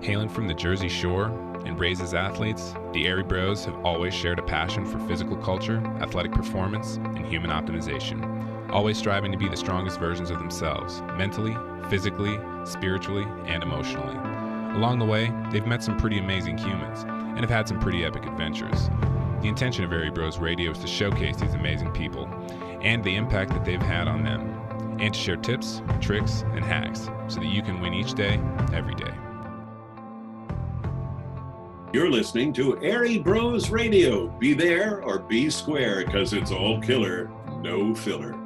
Hailing from the Jersey Shore and raised as athletes, the Airey Bros have always shared a passion for physical culture, athletic performance, and human optimization, always striving to be the strongest versions of themselves, mentally, physically, spiritually, and emotionally. Along the way, they've met some pretty amazing humans and have had some pretty epic adventures. The intention of Airey Bros Radio is to showcase these amazing people and the impact that they've had on them, and to share tips, tricks, and hacks so that you can win each day, every day. You're listening to Airey Bros Radio. Be there or be square, because it's all killer, no filler.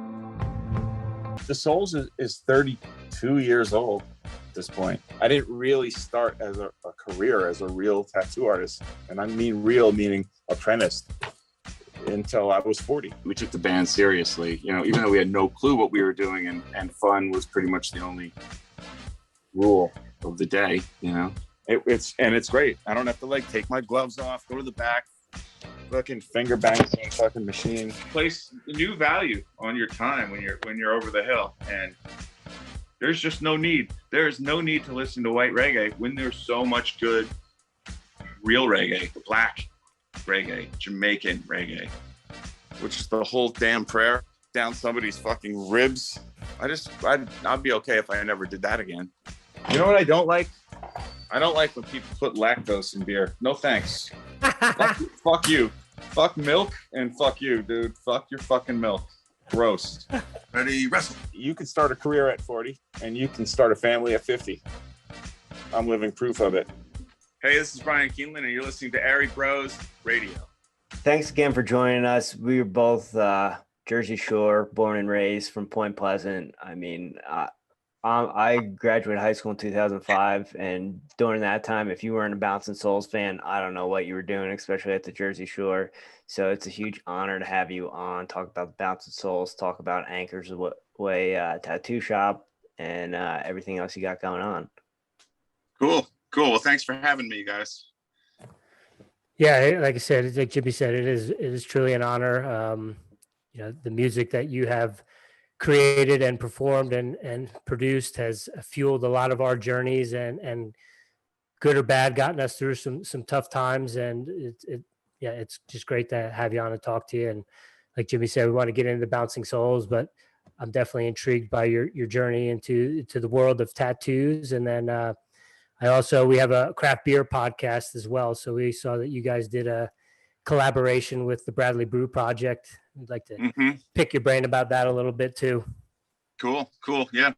The Souls is 32 years old at this point. I didn't really start as a career as a real tattoo artist. And I mean real, meaning apprenticed, until I was 40. We took the band seriously, even though we had no clue what we were doing, and fun was pretty much the only rule of the day, It's great. I don't have to take my gloves off, go to the back, fucking finger bang some fucking machine. Place new value on your time when you're over the hill, and there's just no need. There is no need to listen to white reggae when there's so much good real reggae, black reggae, Jamaican reggae, which is the whole damn prayer down somebody's fucking ribs. I'd be okay if I never did that again. You know what I don't like? I don't like when people put lactose in beer. No thanks. Fuck you. Fuck milk and fuck you, dude. Fuck your fucking milk. Gross. Ready, wrestle. You can start a career at 40 and you can start a family at 50. I'm living proof of it. Hey, this is Bryan Kienlen, and you're listening to Airey Bros Radio. Thanks again for joining us. We were both Jersey Shore, born and raised from Point Pleasant. I graduated high school in 2005, and during that time, if you weren't a Bouncing Souls fan, I don't know what you were doing, especially at the Jersey Shore. So it's a huge honor to have you on, talk about the Bouncing Souls, talk about Anchors Aweigh Tattoo Shop, and everything else you got going on. Cool. Well, thanks for having me, you guys. Yeah, like I said, like Jimmy said, it is truly an honor. The music that you have created and performed and produced has fueled a lot of our journeys, and good or bad gotten us through some tough times. And it's just great to have you on and talk to you. And like Jimmy said, we want to get into Bouncing Souls, but I'm definitely intrigued by your journey into the world of tattoos. And then we have a craft beer podcast as well. So we saw that you guys did a collaboration with the Bradley Brew Project. I'd like to pick your brain about that a little bit too. Cool. Yeah.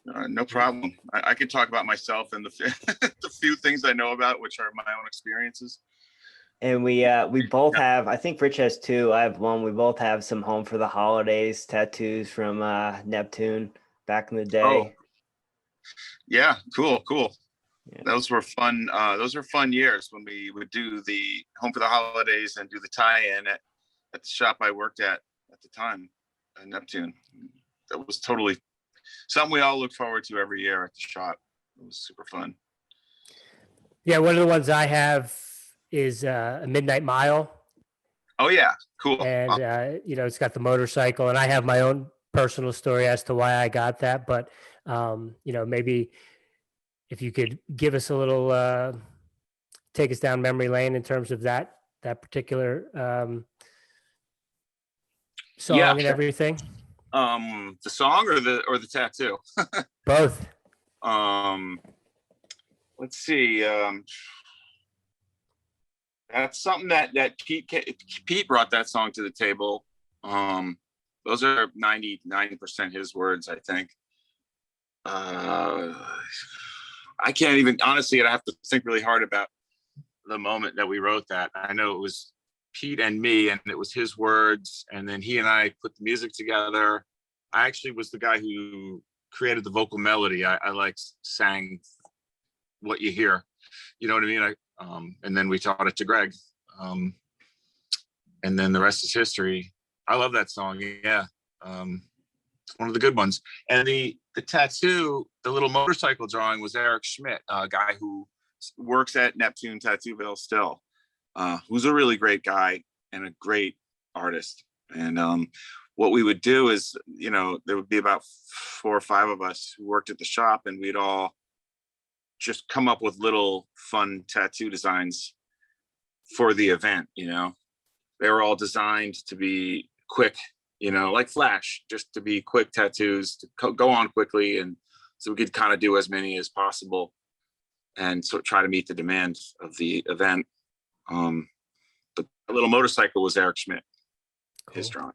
No problem. I could talk about myself and the few things I know about, which are my own experiences. And we both have, I think Rich has two. I have one. We both have some Home for the Holidays tattoos from Neptune back in the day. Oh. Yeah, cool. Yeah. Those were fun. Those were fun years when we would do the Home for the Holidays and do the tie-in at the shop I worked at the time, Neptune. That was totally something we all look forward to every year at the shop. It was super fun. Yeah, one of the ones I have is a Midnight Mile. Oh yeah, cool. And it's got the motorcycle, and I have my own personal story as to why I got that, but maybe if you could give us a little, take us down memory lane in terms of that particular song and everything. The song or the tattoo? Both. Let's see. That's something that Pete brought that song to the table. Those are 90% his words, I think. I can't even, honestly, I have to think really hard about the moment that we wrote that. I know it was Pete and me, and it was his words, and then he and I put the music together. I actually was the guy who created the vocal melody. I sang what you hear, you know what I mean? And then we taught it to Greg. And then the rest is history. I love that song. Yeah. It's one of the good ones. And the tattoo, the little motorcycle drawing was Eric Schmidt, a guy who works at Neptune Tattooville still, who's a really great guy and a great artist. And what we would do is, there would be about 4 or 5 of us who worked at the shop, and we'd all just come up with little fun tattoo designs for the event. They were all designed to be quick, like Flash, just to be quick tattoos to go on quickly. And so we could kind of do as many as possible and so try to meet the demand of the event. But the little motorcycle was Eric Schmidt, his drawing.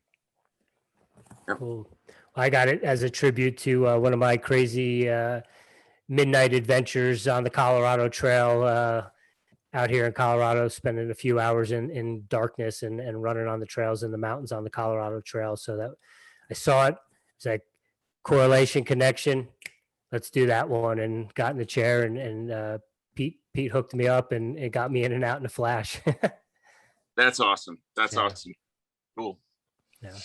Yep. Cool. I got it as a tribute to one of my crazy midnight adventures on the Colorado Trail out here in Colorado, spending a few hours in darkness and running on the trails in the mountains on the Colorado Trail. So that I saw it. It's like correlation, connection. Let's do that one, and got in the chair, and Pete hooked me up and it got me in and out in a flash. That's awesome. That's awesome. Cool. Yeah.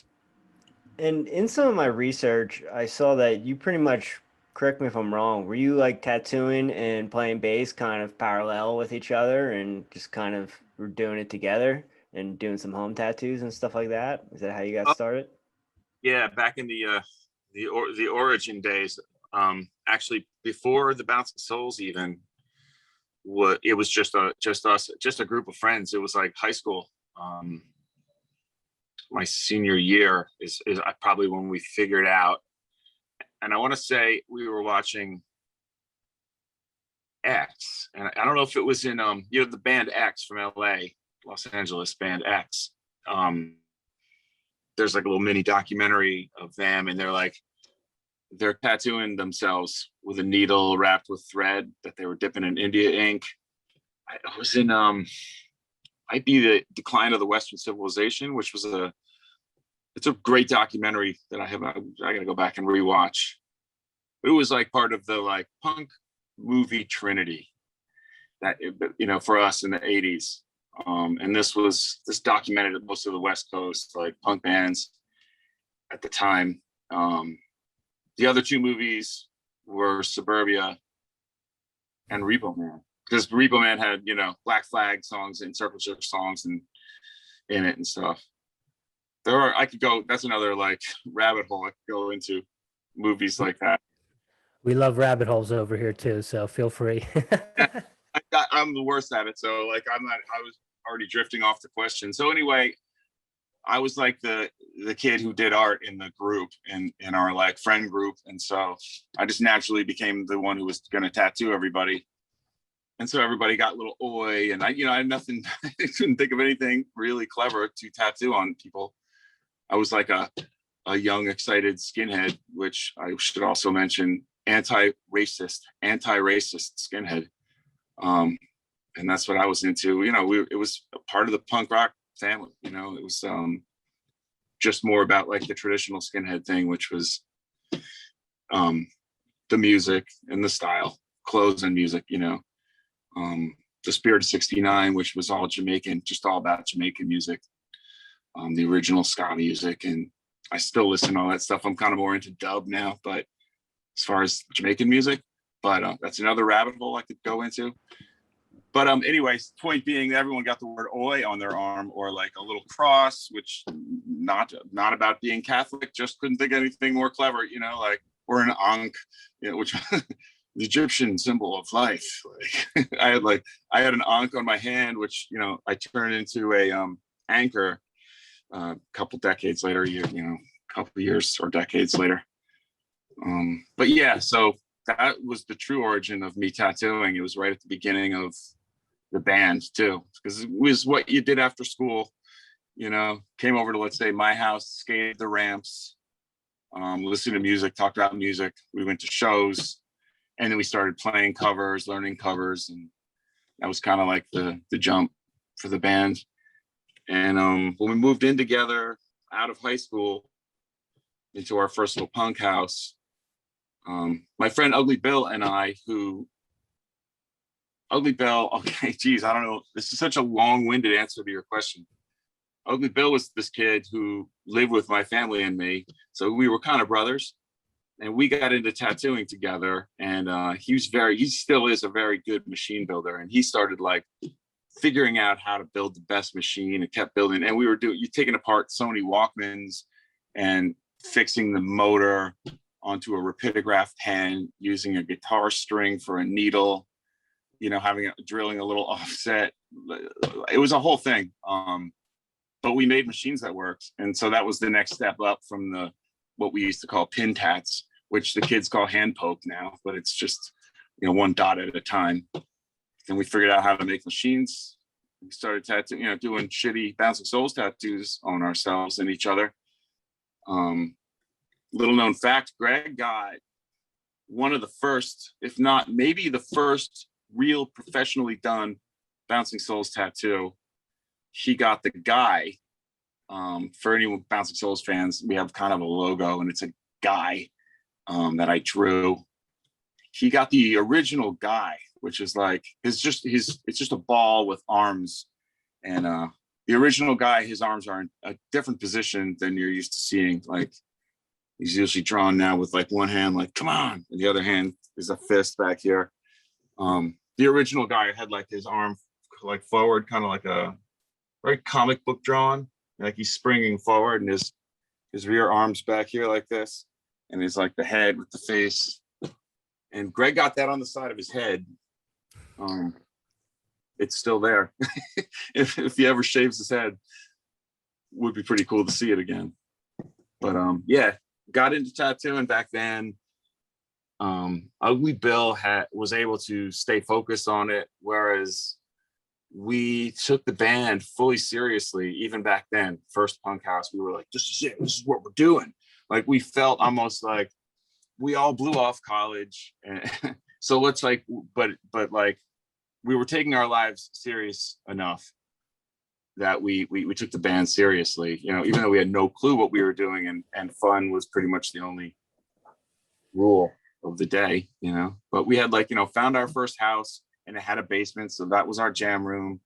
And in some of my research, I saw that you pretty much, correct me if I'm wrong, were you like tattooing and playing bass kind of parallel with each other and just kind of were doing it together and doing some home tattoos and stuff like that? Is that how you got started? Yeah, back in the origin days, actually before the Bouncing Souls even, it was just us, just a group of friends. It was like high school. My senior year is probably when we figured out. And I want to say we were watching X, and I don't know if it was in the band X from LA, Los Angeles, band X. There's like a little mini documentary of them, and they're tattooing themselves with a needle wrapped with thread that they were dipping in India ink. I was in might be The Decline of the Western Civilization, which was it's a great documentary that I gotta go back and rewatch. It was like part of the like punk movie trinity that, for us in the 80s. And this documented most of the West Coast, like punk bands at the time. The other 2 movies were Suburbia and Repo Man, because Repo Man had, Black Flag songs and Circle Jerk songs in it and stuff. That's another like rabbit hole I could go into, movies like that. We love rabbit holes over here too, so feel free. I'm the worst at it, so like I was already drifting off the question. So anyway, I was like the kid who did art in the group, in our like friend group, and so I just naturally became the one who was going to tattoo everybody. And so everybody got little oi, and I had nothing. I couldn't think of anything really clever to tattoo on people. I was like a young, excited skinhead, which I should also mention, anti-racist skinhead. And that's what I was into. It was a part of the punk rock family. It was just more about like the traditional skinhead thing, which was the music and the style, clothes and music. The Spirit of 69, which was all Jamaican, just all about Jamaican music. The original ska music, and I still listen to all that stuff. I'm kind of more into dub now, but as far as Jamaican music, but that's another rabbit hole I could go into. But anyways, point being, everyone got the word oi on their arm, or like a little cross, which not about being Catholic, just couldn't think of anything more clever, or an ankh, which the Egyptian symbol of life. Like I had an ankh on my hand, which I turned into a anchor a couple decades later, couple years or decades later. But yeah, so that was the true origin of me tattooing. It was right at the beginning of the band too, because it was what you did after school. Came over to, let's say, my house, skated the ramps, listened to music, talked about music. We went to shows, and then we started playing covers, learning covers, and that was kind of like the jump for the band. And when we moved in together out of high school into our first little punk house, my friend Ugly Bill and I, okay, geez, I don't know. This is such a long-winded answer to your question. Ugly Bill was this kid who lived with my family and me. So we were kind of brothers, and we got into tattooing together. And he still is a very good machine builder. And he started like figuring out how to build the best machine, and kept building. And we were taking apart Sony Walkmans and fixing the motor onto a rapidograph pen, using a guitar string for a needle, you know, drilling a little offset. It was a whole thing. But we made machines that worked. And so that was the next step up from what we used to call pin tats, which the kids call hand poke now, but it's just, you know, one dot at a time. And we figured out how to make machines. We started tattooing, you know, doing shitty Bouncing Souls tattoos on ourselves and each other. Little known fact, Greg got one of the first, if not maybe the first real professionally done Bouncing Souls tattoo. He got the guy. For any Bouncing Souls fans, we have kind of a logo, and it's a guy that I drew. He got the original guy, which is like it's just a ball with arms, and the original guy, his arms are in a different position than you're used to seeing. Like he's usually drawn now with like one hand, like come on, and the other hand is a fist back here. The original guy had like his arm like forward, kind of like a very comic book drawn, like he's springing forward, and his rear arms back here like this, and he's like the head with the face. And Greg got that on the side of his head. It's still there. if he ever shaves his head, would be pretty cool to see it again. But yeah, got into tattooing back then. Ugly Bill was able to stay focused on it, whereas we took the band fully seriously. Even back then, first Punk House, we were like, this is it, this is what we're doing. Like we felt almost like we all blew off college, and so let's like, but like we were taking our lives serious enough that we took the band seriously, you know, even though we had no clue what we were doing, and fun was pretty much the only rule of the day, you know. But we had like, you know, found our first house, and it had a basement, so that was our jam room,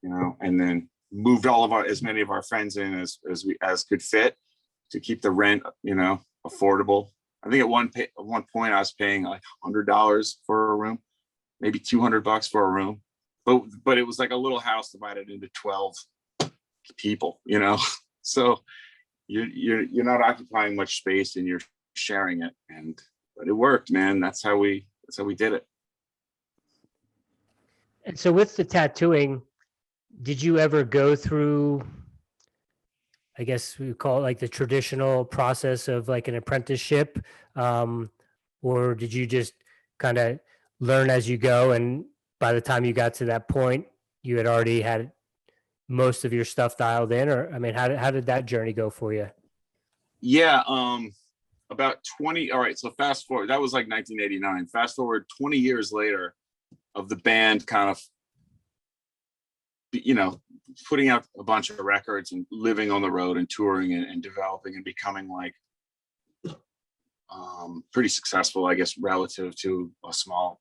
you know, and then moved as many of our friends in as could fit to keep the rent, you know, affordable. I think at one point I was paying like $100 for a room, maybe $200 for a room, but it was like a little house divided into 12 people, you know. So you're not occupying much space, and you're sharing it, but it worked, man. That's how we did it. And so with the tattooing, did you ever go through, I guess we call it like the traditional process of like an apprenticeship, or did you just kind of learn as you go, and by the time you got to that point, you had already had most of your stuff dialed in? Or I mean, how did that journey go for you? Yeah, about 20. All right, so fast forward. That was like 1989. Fast forward 20 years later, of the band kind of, you know, putting out a bunch of records and living on the road and touring and developing and becoming like pretty successful, I guess, relative to a small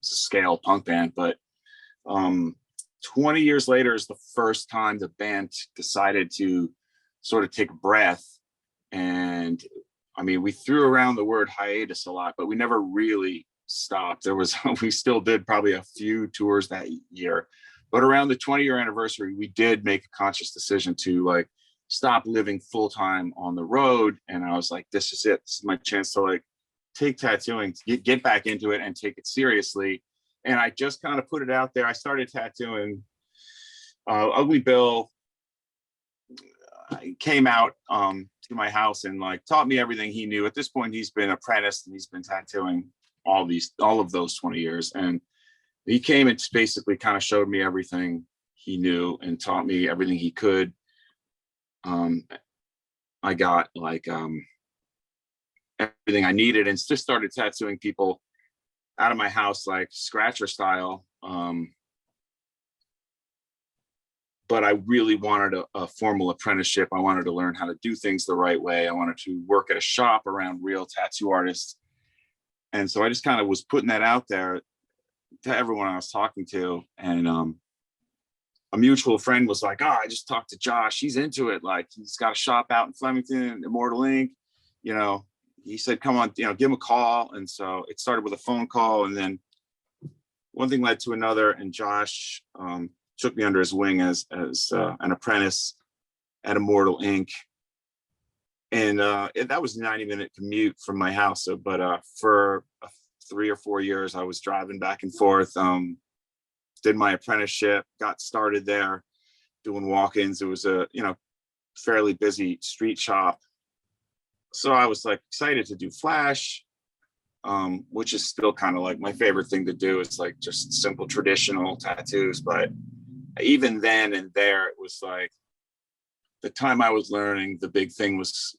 scale punk band. But 20 years later is the first time the band decided to sort of take a breath. And I mean, we threw around the word hiatus a lot, but we never really stopped. We still did probably a few tours that year, but around the 20-year anniversary, we did make a conscious decision to like stop living full-time on the road. And I was like, this is it. This is my chance to like take tattooing, get back into it and take it seriously. And I just kind of put it out there. I started tattooing. Ugly Bill came out to my house and like taught me everything he knew. At this point, he's been apprenticed and he's been tattooing all of those 20 years. And he came and basically kind of showed me everything he knew and taught me everything he could. I got like everything I needed and just started tattooing people out of my house, like scratcher style. But I really wanted a formal apprenticeship. I wanted to learn how to do things the right way. I wanted to work at a shop around real tattoo artists. And so I just kind of was putting that out there to everyone I was talking to. And a mutual friend was like, I just talked to Josh. He's into it. Like he's got a shop out in Flemington, Immortal Ink. You know, he said, come on, you know, give him a call. And so it started with a phone call. And then one thing led to another. And Josh took me under his wing as an apprentice at Immortal Ink. And that was a 90-minute commute from my house. So, but for 3 or 4 years, I was driving back and forth. Did my apprenticeship, got started there, doing walk-ins. It was a fairly busy street shop. So I was like excited to do flash, which is still kind of like my favorite thing to do. Is like just simple traditional tattoos. But even then and there, it was like the time I was learning, the big thing was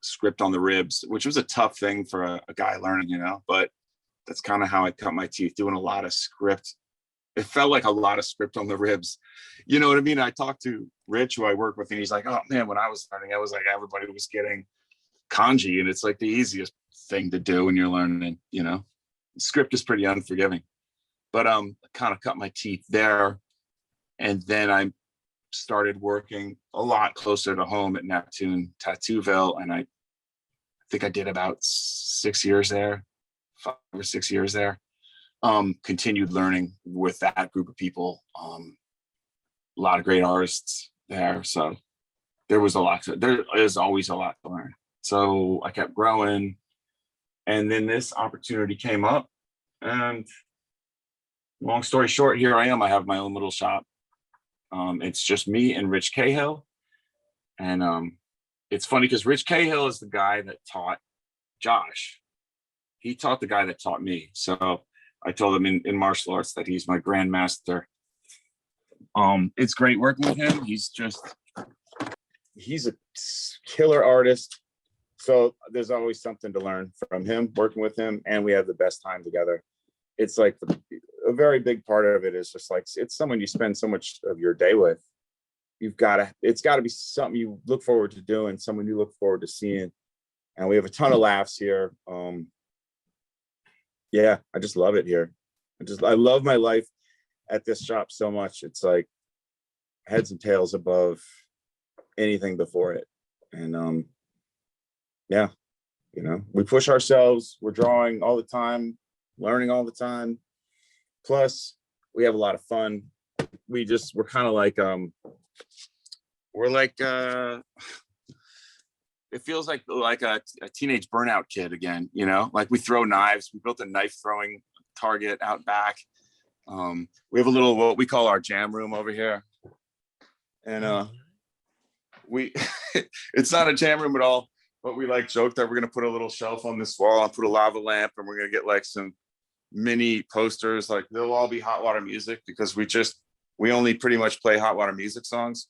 script on the ribs, which was a tough thing for a guy learning, but that's kind of how I cut my teeth, doing a lot of script. It felt like a lot of script on the ribs. You know what I mean? I talked to Rich, who I work with, and he's like, oh man, when I was learning, I was like, everybody was getting kanji, and it's like the easiest thing to do when you're learning, script is pretty unforgiving. But kind of cut my teeth there. And then I started working a lot closer to home at Neptune Tattooville, and I think I did about 6 years there, 5 or 6 years there. Continued learning with that group of people. A lot of great artists there, so there is always a lot to learn. So I kept growing, and then this opportunity came up, and long story short, here I am. I have my own little shop. It's just me and Rich Cahill. And it's funny because Rich Cahill is the guy that taught Josh. He taught the guy that taught me. So I told him in martial arts that he's my grandmaster. It's great working with him. He's a killer artist. So there's always something to learn from him, working with him, and we have the best time together. It's like a very big part of it is just like, it's someone you spend so much of your day with. It's got to be something you look forward to doing, someone you look forward to seeing. And we have a ton of laughs here. Yeah, I just love it here. I love my life at this shop so much. It's like heads and tails above anything before it. And yeah, we push ourselves. We're drawing all the time, learning all the time. Plus, we have a lot of fun. We're kind of like, it feels like a teenage burnout kid again, like we throw knives. We built a knife throwing target out back. We have a little, what we call our jam room over here. And it's not a jam room at all, but we like joke that we're going to put a little shelf on this wall and put a lava lamp, and we're going to get like some mini posters. Like they'll all be hot water music, because we only pretty much play hot water music songs.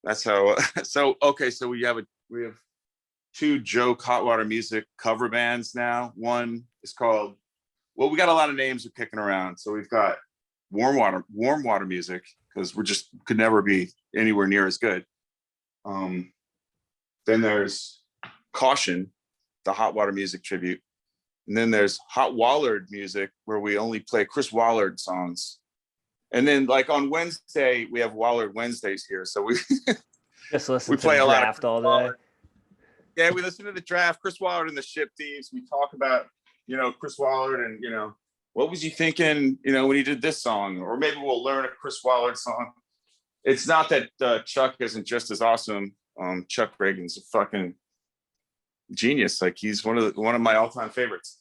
That's how, so we have 2 joke hot water music cover bands now. One is called, we got a lot of names we're kicking around. So we've got warm water music, because could never be anywhere near as good. Then there's Caution, the hot water music tribute. And then there's Hot Wallard music, where we only play Chris Wallard songs. And then like on Wednesday, we have Wallard Wednesdays here. So we just listen we to play the a lot draft of all day. Wallard. Yeah, we listen to the draft, Chris Wallard and the Ship Thieves. We talk about, Chris Wallard and, what was he thinking, when he did this song? Or maybe we'll learn a Chris Wallard song. It's not that Chuck isn't just as awesome. Chuck Reagan's a fucking genius. Like he's one of my all-time favorites.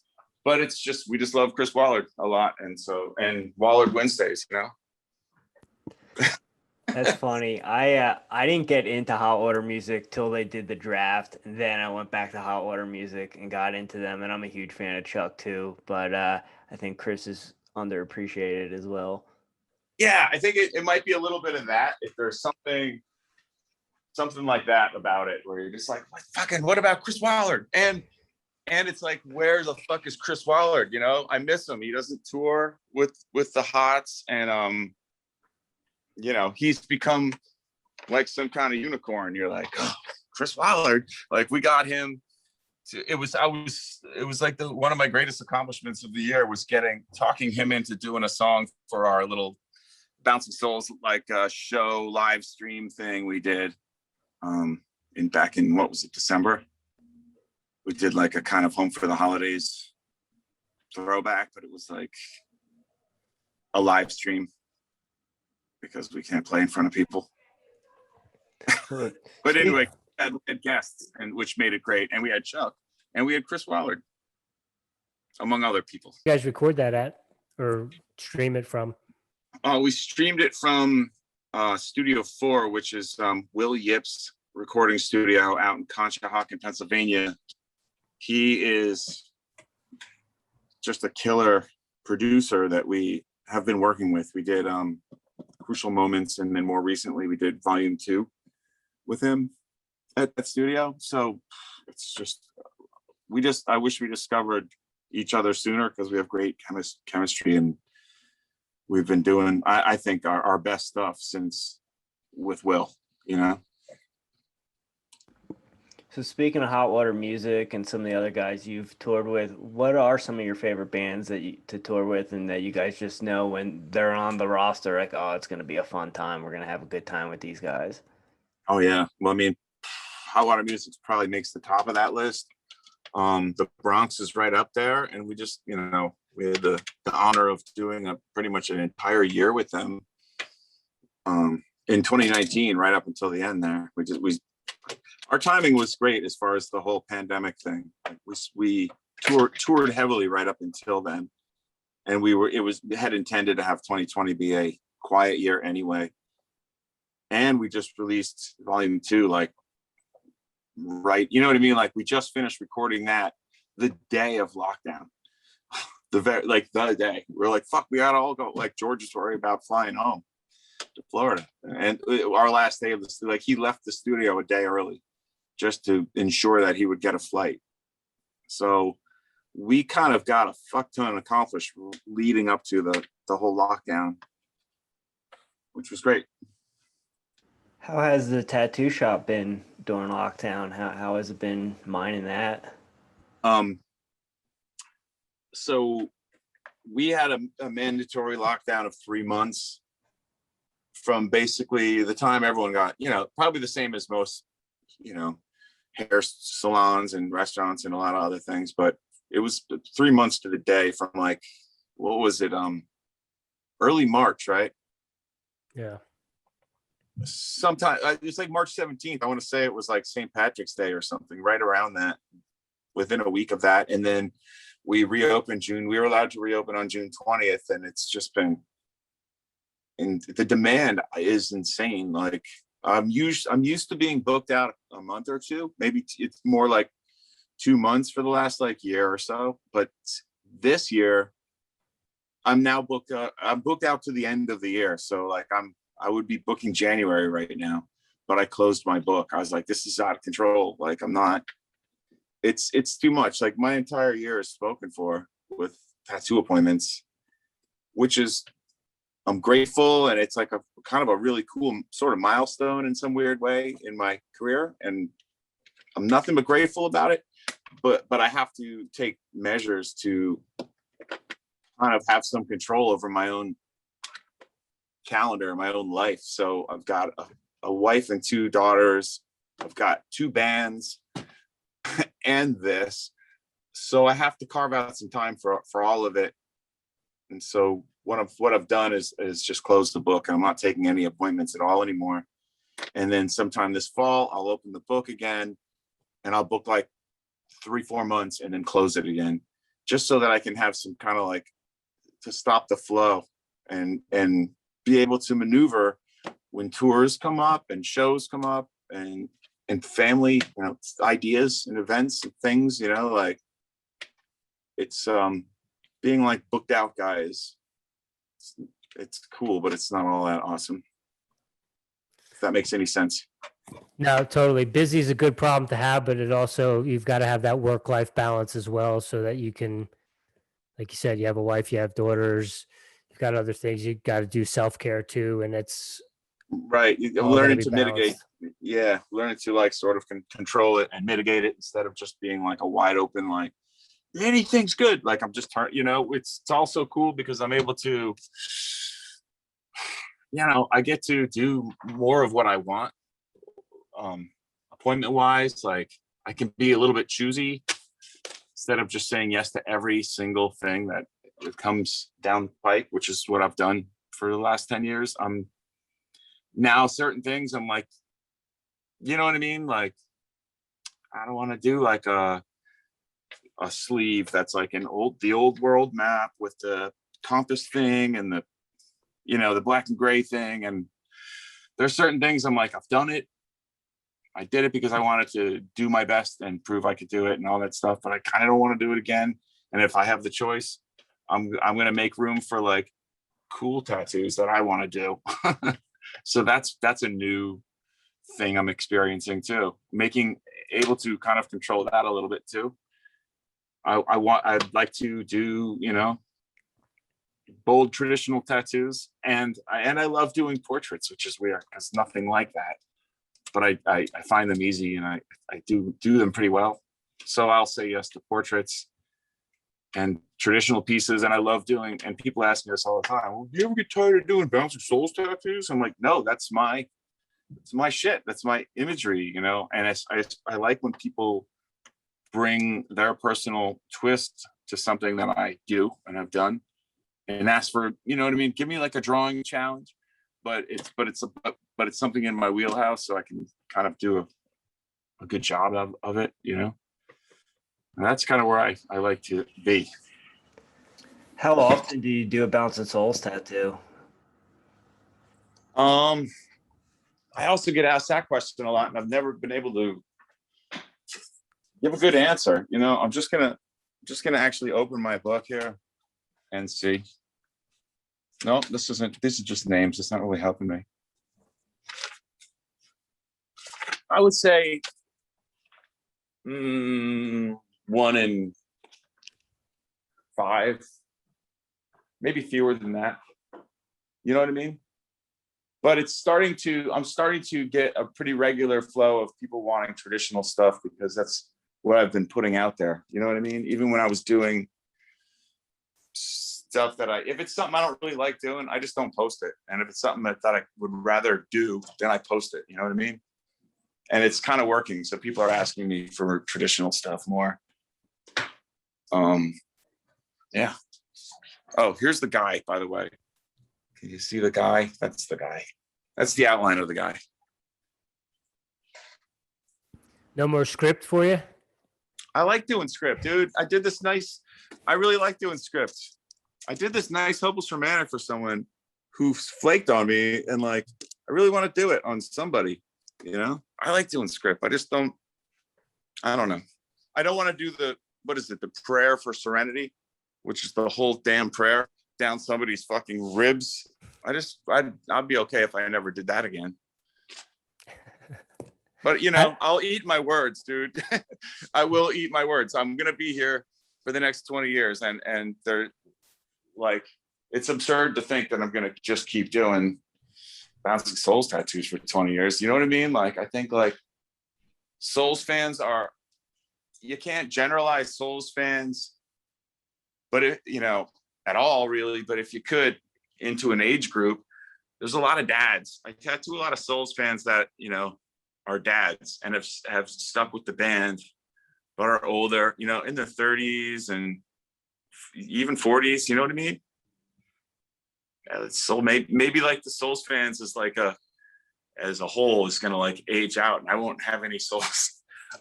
But it's just, we just love Chris Wallard a lot. And Wallard Wednesdays, That's funny. I didn't get into hot water music till they did the draft. And then I went back to hot water music and got into them. And I'm a huge fan of Chuck too. But I think Chris is underappreciated as well. Yeah, I think it might be a little bit of that. If there's something like that about it, where you're just like, what about Chris Wallard? And it's like, where the fuck is Chris Wallard? I miss him. He doesn't tour with the Hots, and he's become like some kind of unicorn. You're like, oh, Chris Wallard. Like we got him. It was like one of my greatest accomplishments of the year was talking him into doing a song for our little Bouncing Souls like show live stream thing we did back in what was it, December. We did like a kind of home for the holidays throwback, but it was like a live stream because we can't play in front of people. But anyway, had guests, and which made it great. And we had Chuck, and we had Chris Wallard, among other people. You guys record that at or stream it from? We streamed it from Studio 4, which is Will Yip's recording studio out in Conshohocken, Pennsylvania. He is just a killer producer that we have been working with. We did Crucial Moments, and then more recently we did Volume 2 with him at that studio. So it's just, I wish we discovered each other sooner, because we have great chemistry, and we've been doing, I think, our best stuff since with Will, you know? So speaking of Hot Water Music and some of the other guys you've toured with, what are some of your favorite bands to tour with, and that you guys just know when they're on the roster, like, oh, it's going to be a fun time. We're going to have a good time with these guys. Oh yeah. Well, I mean, Hot Water Music probably makes the top of that list. The Bronx is right up there, and we just, you know, we had the honor of doing pretty much an entire year with them in 2019, right up until the end there. Our timing was great as far as the whole pandemic thing. Like we toured heavily right up until then, and we had intended to have 2020 be a quiet year anyway. And we just released Volume 2, like, right, you know what I mean? Like, we just finished recording that the day of lockdown. The day we're like, fuck, we gotta all go. Like, George is worried about flying home to Florida, and our last day of this, like, he left the studio a day early just to ensure that he would get a flight. So we kind of got a fuck ton accomplished leading up to the whole lockdown, which was great. How has the tattoo shop been during lockdown? How has it been mining that? So we had a mandatory lockdown of 3 months from basically the time everyone got, you know, probably the same as most, you know, hair salons and restaurants and a lot of other things, but it was 3 months to the day from, like, what was it? Early March, right? Yeah. Sometime it's like March 17th. I want to say it was like St. Patrick's Day or something, right around that, within a week of that. And then we reopened we were allowed to reopen on June 20th, and it's just been, and the demand is insane. Like, I'm used to being booked out a month or two, maybe it's more like 2 months for the last, like, year or so. But this year I'm now booked out to the end of the year. So, like, I would be booking January right now, but I closed my book. I was like, this is out of control. Like, I'm not, it's too much. Like, my entire year is spoken for with tattoo appointments, which is, I'm grateful. And it's like a kind of a really cool sort of milestone in some weird way in my career. And I'm nothing but grateful about it. But I have to take measures to kind of have some control over my own calendar, my own life. So I've got a wife and 2 daughters. I've got 2 bands and this. So I have to carve out some time for all of it. And so what I've done is just close the book. I'm not taking any appointments at all anymore. And then sometime this fall, I'll open the book again, and I'll book like 3-4 months and then close it again, just so that I can have some kind of, like, to stop the flow and be able to maneuver when tours come up and shows come up and family, you know, ideas and events and things, you know, like, it's being, like, booked out guys. It's cool, but it's not all that awesome, if that makes any sense. No, totally. Busy is a good problem to have, but it also, you've got to have that work-life balance as well, so that you can, like you said, you have a wife, you have daughters, you've got other things, you got to do self-care too. And it's right. Learning to mitigate. Yeah. Learning to, like, sort of control it and mitigate it, instead of just being like a wide open, like, anything's good. Like, I'm just, you know, it's also cool because I'm able to, you know, I get to do more of what I want. Appointment wise, like, I can be a little bit choosy instead of just saying yes to every single thing that comes down the pike, which is what I've done for the last 10 years. I'm now certain things I'm like, you know what I mean? Like, I don't want to do like a sleeve that's like the old world map with the compass thing and the, the black and gray thing. And there's certain things I'm like, I've done it. I did it because I wanted to do my best and prove I could do it and all that stuff, but I kind of don't want to do it again. And if I have the choice, I'm going to make room for like cool tattoos that I want to do. So that's a new thing I'm experiencing too, able to kind of control that a little bit too. I'd like to do, bold traditional tattoos, and I love doing portraits, which is weird because nothing like that, but I find them easy, and I do them pretty well. So I'll say yes to portraits and traditional pieces. And I love doing, and people ask me this all the time, well, do you ever get tired of doing bouncing souls tattoos? I'm like, no, it's my shit. That's my imagery, and I like when people bring their personal twist to something that I do and have done, and ask for, give me like a drawing challenge, but it's something in my wheelhouse, so I can kind of do a good job of it, And that's kind of where I like to be. How often do you do a Bouncing Souls tattoo? I also get asked that question a lot, and I've never been able to give a good answer. I'm just gonna actually open my book here and see. No, this is just names. It's not really helping me. I would say 1 in 5, maybe fewer than that. You know what I mean? But I'm starting to get a pretty regular flow of people wanting traditional stuff, because that's what I've been putting out there. You know what I mean? Even when I was doing stuff that if it's something I don't really like doing, I just don't post it. And if it's something that I would rather do, then I post it. You know what I mean? And it's kind of working. So people are asking me for traditional stuff more. Yeah. Oh, here's the guy, by the way. Can you see the guy? That's the guy. That's the outline of the guy. No more script for you? I like doing script, dude. I really like doing scripts. I did this nice Hopeless Romantic for someone who flaked on me, and I really want to do it on somebody, I like doing script. I don't know. I don't want to do the prayer for serenity, which is the whole damn prayer down somebody's fucking ribs. I'd be okay if I never did that again. But I'll eat my words, dude. I will eat my words. I'm gonna be here for the next 20 years, and they're it's absurd to think that I'm gonna just keep doing Bouncing Souls tattoos for 20 years. You know what I mean? I think Souls fans you can't generalize Souls fans, but at all really. But if you could, into an age group, there's a lot of dads. I tattoo a lot of Souls fans that are dads and have stuck with the band, but are older, in their 30s and even 40s. You know what I mean? So maybe the Souls fans is as a whole is gonna age out, and I won't have any Souls.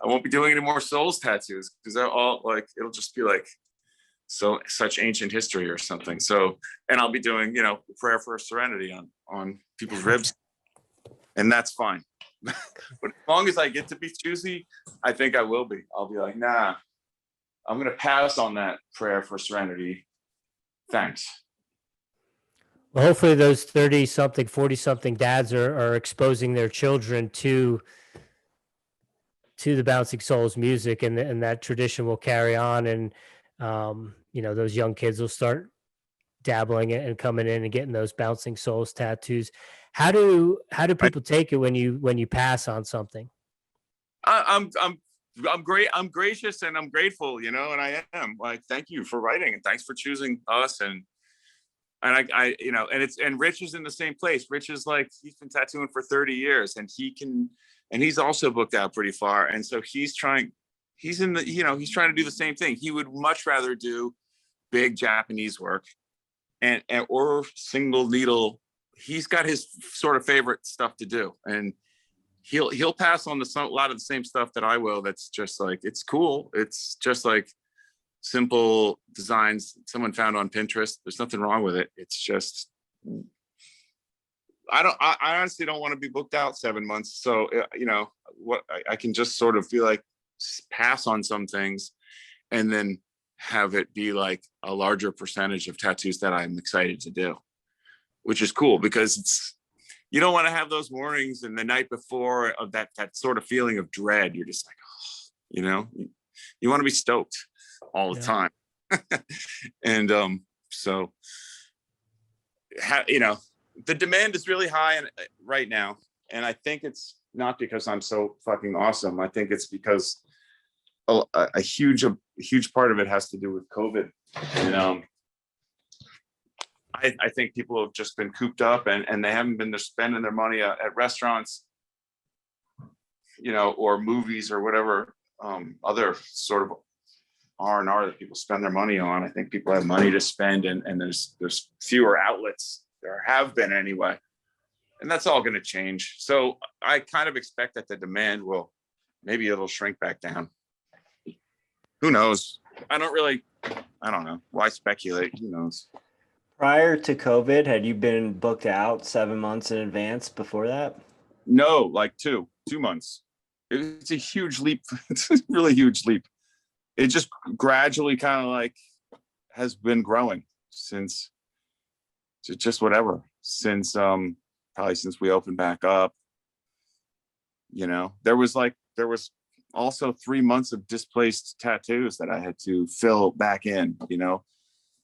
I won't be doing any more Souls tattoos, because they're all it'll just be such ancient history or something. So, and I'll be doing prayer for serenity on people's ribs, and that's fine. But as long as I get to be choosy, I think I will be. I'll be nah, I'm gonna pass on that prayer for serenity. Thanks. Well, hopefully those 30-something, 40-something dads are exposing their children to the Bouncing Souls music, and that tradition will carry on, and those young kids will start dabbling and coming in and getting those Bouncing Souls tattoos. How do people take it when you pass on something? I'm great. I'm gracious and I'm grateful, and I am thank you for writing, and thanks for choosing us, and and Rich is in the same place. Rich is he's been tattooing for 30 years, and he's also booked out pretty far, and so he's trying to do the same thing. He would much rather do big Japanese work and or single needle. He's got his sort of favorite stuff to do, and he'll pass on a lot of the same stuff that I will. That's just like, it's cool. It's just like simple designs someone found on Pinterest. There's nothing wrong with it. It's just, I honestly don't want to be booked out 7 months. So, you know, what I can just sort of feel like pass on some things and then have it be like a larger percentage of tattoos that I'm excited to do, which is cool because you don't want to have those mornings and the night before of that sort of feeling of dread. You're just like, oh, you know, you want to be stoked all the time. And so, you know, the demand is really high right now. And I think it's not because I'm so fucking awesome. I think it's because a huge part of it has to do with COVID. And I think people have just been cooped up and they haven't been spending their money at restaurants, you know, or movies or whatever other sort of R&R that people spend their money on. I think people have money to spend and there's fewer outlets. There have been anyway. And that's all going to change. So I kind of expect that the demand maybe it'll shrink back down. Who knows? I don't know. Why speculate? Who knows? Prior to COVID, had you been booked out 7 months in advance before that? No, like 2 months. It's a huge leap. It's a really huge leap. It just gradually kind of like has been growing since probably since we opened back up. You know, there was also 3 months of displaced tattoos that I had to fill back in, you know,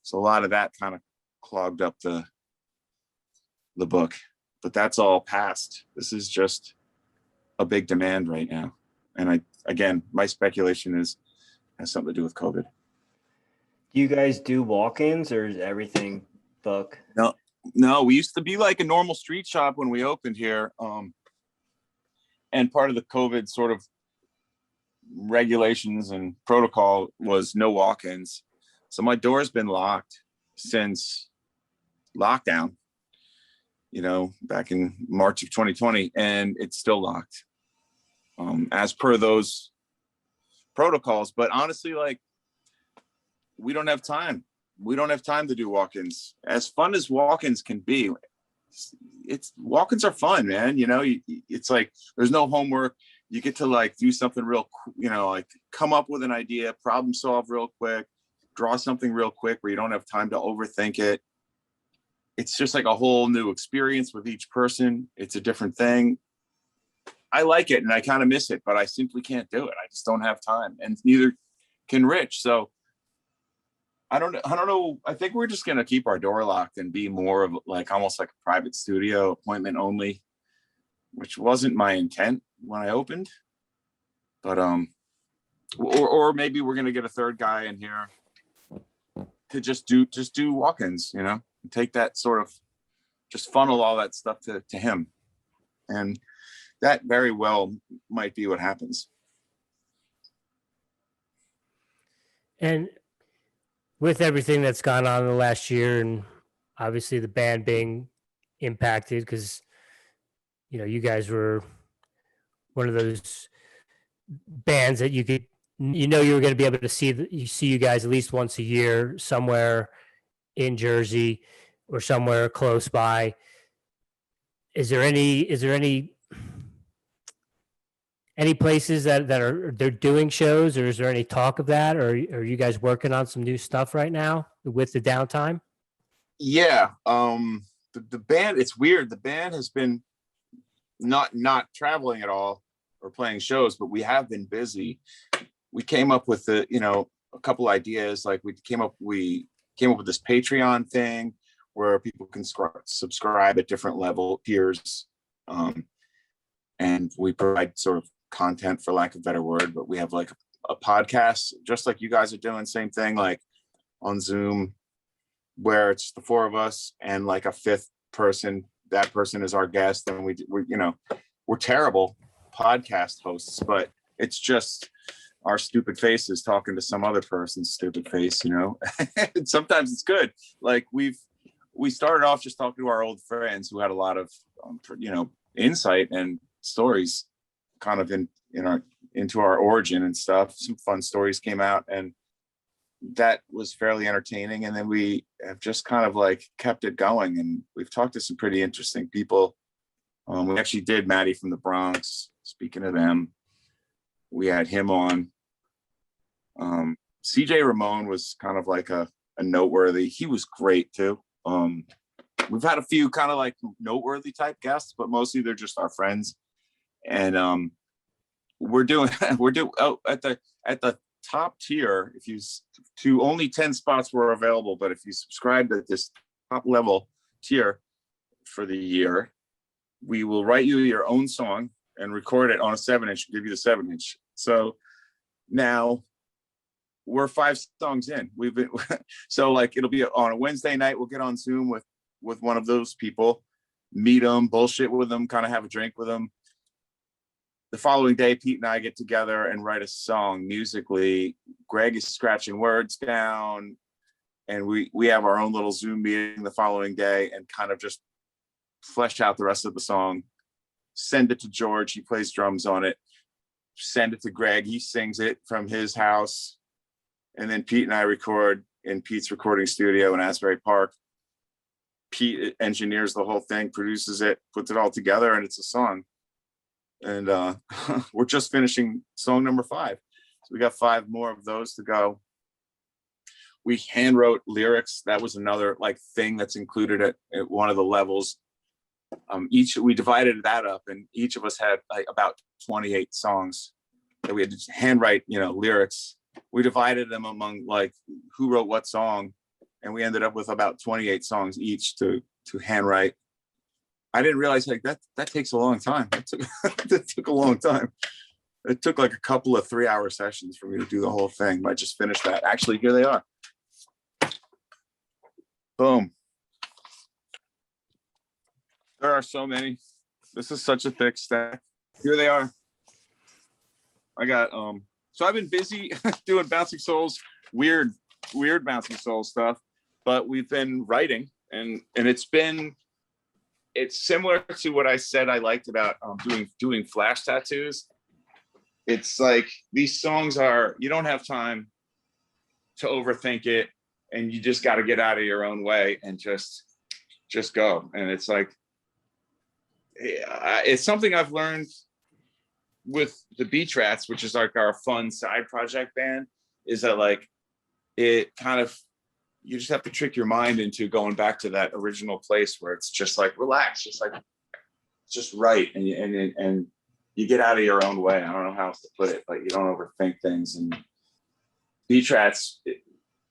so a lot of that kind of clogged up the book, but that's all past. This is just a big demand right now. And my speculation has something to do with COVID. Do you guys do walk-ins or is everything book? No, we used to be like a normal street shop when we opened here. And part of the COVID sort of regulations and protocol was no walk-ins. So my door's been locked since lockdown, you know, back in March of 2020, and it's still locked as per those protocols. But honestly, like, we don't have time. We don't have time to do walk-ins. As fun as walk-ins can be, walk-ins are fun, man. You know, it's like there's no homework. You get to like do something real, you know, like come up with an idea, problem solve real quick, draw something real quick where you don't have time to overthink it. It's just like a whole new experience with each person. It's a different thing. I like it and I kind of miss it, but I simply can't do it. I just don't have time, and neither can Rich. So I don't know. I think we're just going to keep our door locked and be more of like almost like a private studio, appointment only, which wasn't my intent when I opened. But or maybe we're going to get a third guy in here to just do walk-ins, you know, and take that sort of just funnel all that stuff to him. And that very well might be what happens. And with everything that's gone on in the last year, and obviously the band being impacted, because, you know, you guys were one of those bands that you were going to be able to see you guys at least once a year somewhere in Jersey or somewhere close by. Is there any places that they're doing shows, or is there any talk of that, or are you guys working on some new stuff right now with the downtime? Yeah. The band, it's weird. The band has been not traveling at all or playing shows, but we have been busy. We came up with a couple ideas. Like we came up with this Patreon thing where people can subscribe at different level tiers. And we provide sort of content, for lack of a better word, but we have like a podcast, just like you guys are doing, same thing, like on Zoom, where it's the four of us and like a fifth person. That person is our guest, and we're terrible podcast hosts, but it's just our stupid faces talking to some other person's stupid face, you know. And sometimes it's good. Like we started off just talking to our old friends who had a lot of insight and stories, kind of into our origin and stuff. Some fun stories came out, and that was fairly entertaining. And then we have just kind of like kept it going, and we've talked to some pretty interesting people. We actually did Maddie from the Bronx. Speaking of them, we had him on. CJ Ramon was kind of like a noteworthy. He was great too. We've had a few kind of like noteworthy type guests, but mostly they're just our friends. And we're doing at the top tier, if you to only 10 spots were available, but if you subscribe to this top level tier for the year, we will write you your own song and record it on a 7-inch, give you the 7-inch. So now we're 5 songs in. We've been so like it'll be on a Wednesday night. We'll get on Zoom with one of those people, meet them, bullshit with them, kind of have a drink with them. The following day, Pete and I get together and write a song musically. Greg is scratching words down, and we have our own little Zoom meeting the following day and kind of just flesh out the rest of the song. Send it to George. He plays drums on it. Send it to Greg. He sings it from his house. And then Pete and I record in Pete's recording studio in Asbury Park. Pete engineers the whole thing, produces it, puts it all together, and it's a song. And we're just finishing song number 5. So we got 5 more of those to go. We hand wrote lyrics. That was another like thing that's included at one of the levels. We divided that up, and each of us had like about 28 songs that we had to handwrite, lyrics. We divided them among like who wrote what song, and we ended up with about 28 songs each to handwrite. I didn't realize like that takes a long time. That took a long time. It took like a couple of 3-hour sessions for me to do the whole thing. I just finished that. Actually, here they are. Boom. There are so many. This is such a thick stack. Here they are. I got so I've been busy doing Bouncing Souls, weird Bouncing Souls stuff, but we've been writing, and it's similar to what I said I liked about doing flash tattoos. It's like these songs you don't have time to overthink it, and you just got to get out of your own way and just go. And it's like it's something I've learned with the Beach Rats, which is like our fun side project band, is that like it kind of, you just have to trick your mind into going back to that original place where it's just like relax, just right, and you get out of your own way. I don't know how else to put it, but you don't overthink things. And Beach Rats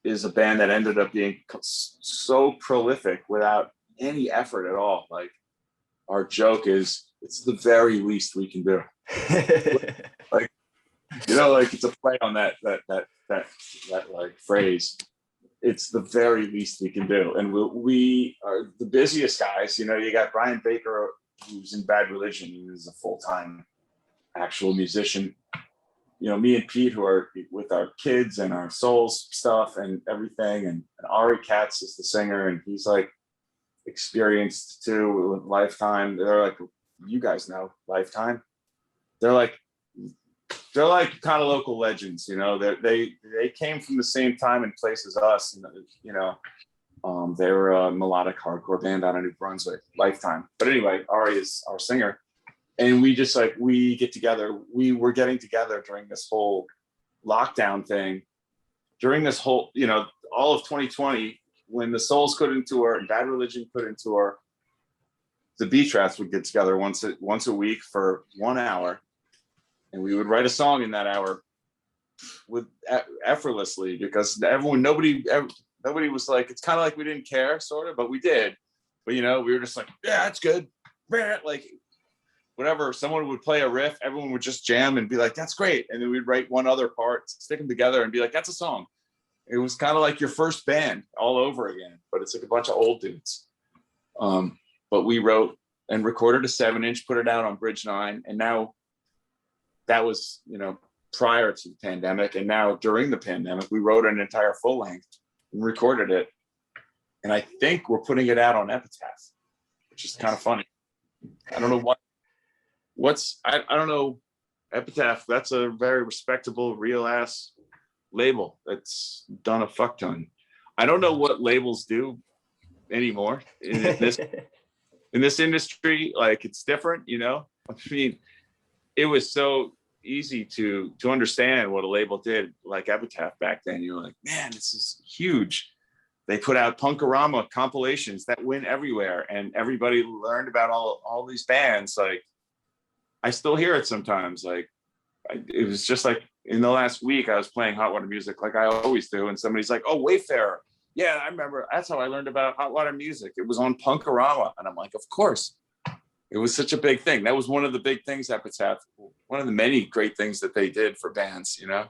is a band that ended up being so prolific without any effort at all. Like our joke is, it's the very least we can do. Like it's a play on that like phrase. It's the very least we can do, and we are the busiest guys. You got Brian Baker, who's in Bad Religion. He is a full-time actual musician. Me and Pete, who are with our kids and our Souls stuff and everything, and Airey Katz is the singer, and he's like experienced too with Lifetime. They're like, you guys know Lifetime. They're like kind of local legends, they came from the same time and place as us, and they were a melodic hardcore band out of New Brunswick, Lifetime. But anyway, Airey is our singer, and we get together. We were getting together during this whole lockdown thing, during this whole, all of 2020, when the Souls couldn't tour and Bad Religion couldn't tour. The Beach Rats would get together once a week for 1 hour, and we would write a song in that hour effortlessly, because nobody was like, it's kind of like we didn't care, sort of, but we did. But we were just like, yeah, that's good. Like whatever, someone would play a riff, everyone would just jam and be like, that's great. And then we'd write one other part, stick them together, and be like, that's a song. It was kind of like your first band all over again, but it's like a bunch of old dudes. But we wrote and recorded a 7-inch, put it out on Bridge 9, and now that was, prior to the pandemic. And now during the pandemic, we wrote an entire full length and recorded it. And I think we're putting it out on Epitaph, which is kind of funny. I don't know I don't know Epitaph, that's a very respectable, real ass label that's done a fuck ton. I don't know what labels do anymore in this industry. Like, it's different, you know. I mean, it was so easy to understand what a label did, like Epitaph back then. You're like, man, this is huge. They put out Punkorama compilations that went everywhere, and everybody learned about all these bands. Like, I still hear it sometimes. Like, it was just like in the last week, I was playing Hot Water Music like I always do, and somebody's like, "Oh, Wayfarer, yeah, I remember. That's how I learned about Hot Water Music. It was on Punkorama," and I'm like, "Of course." It was such a big thing. That was one of the big things Epitaph, one of the many great things that they did for bands. You know,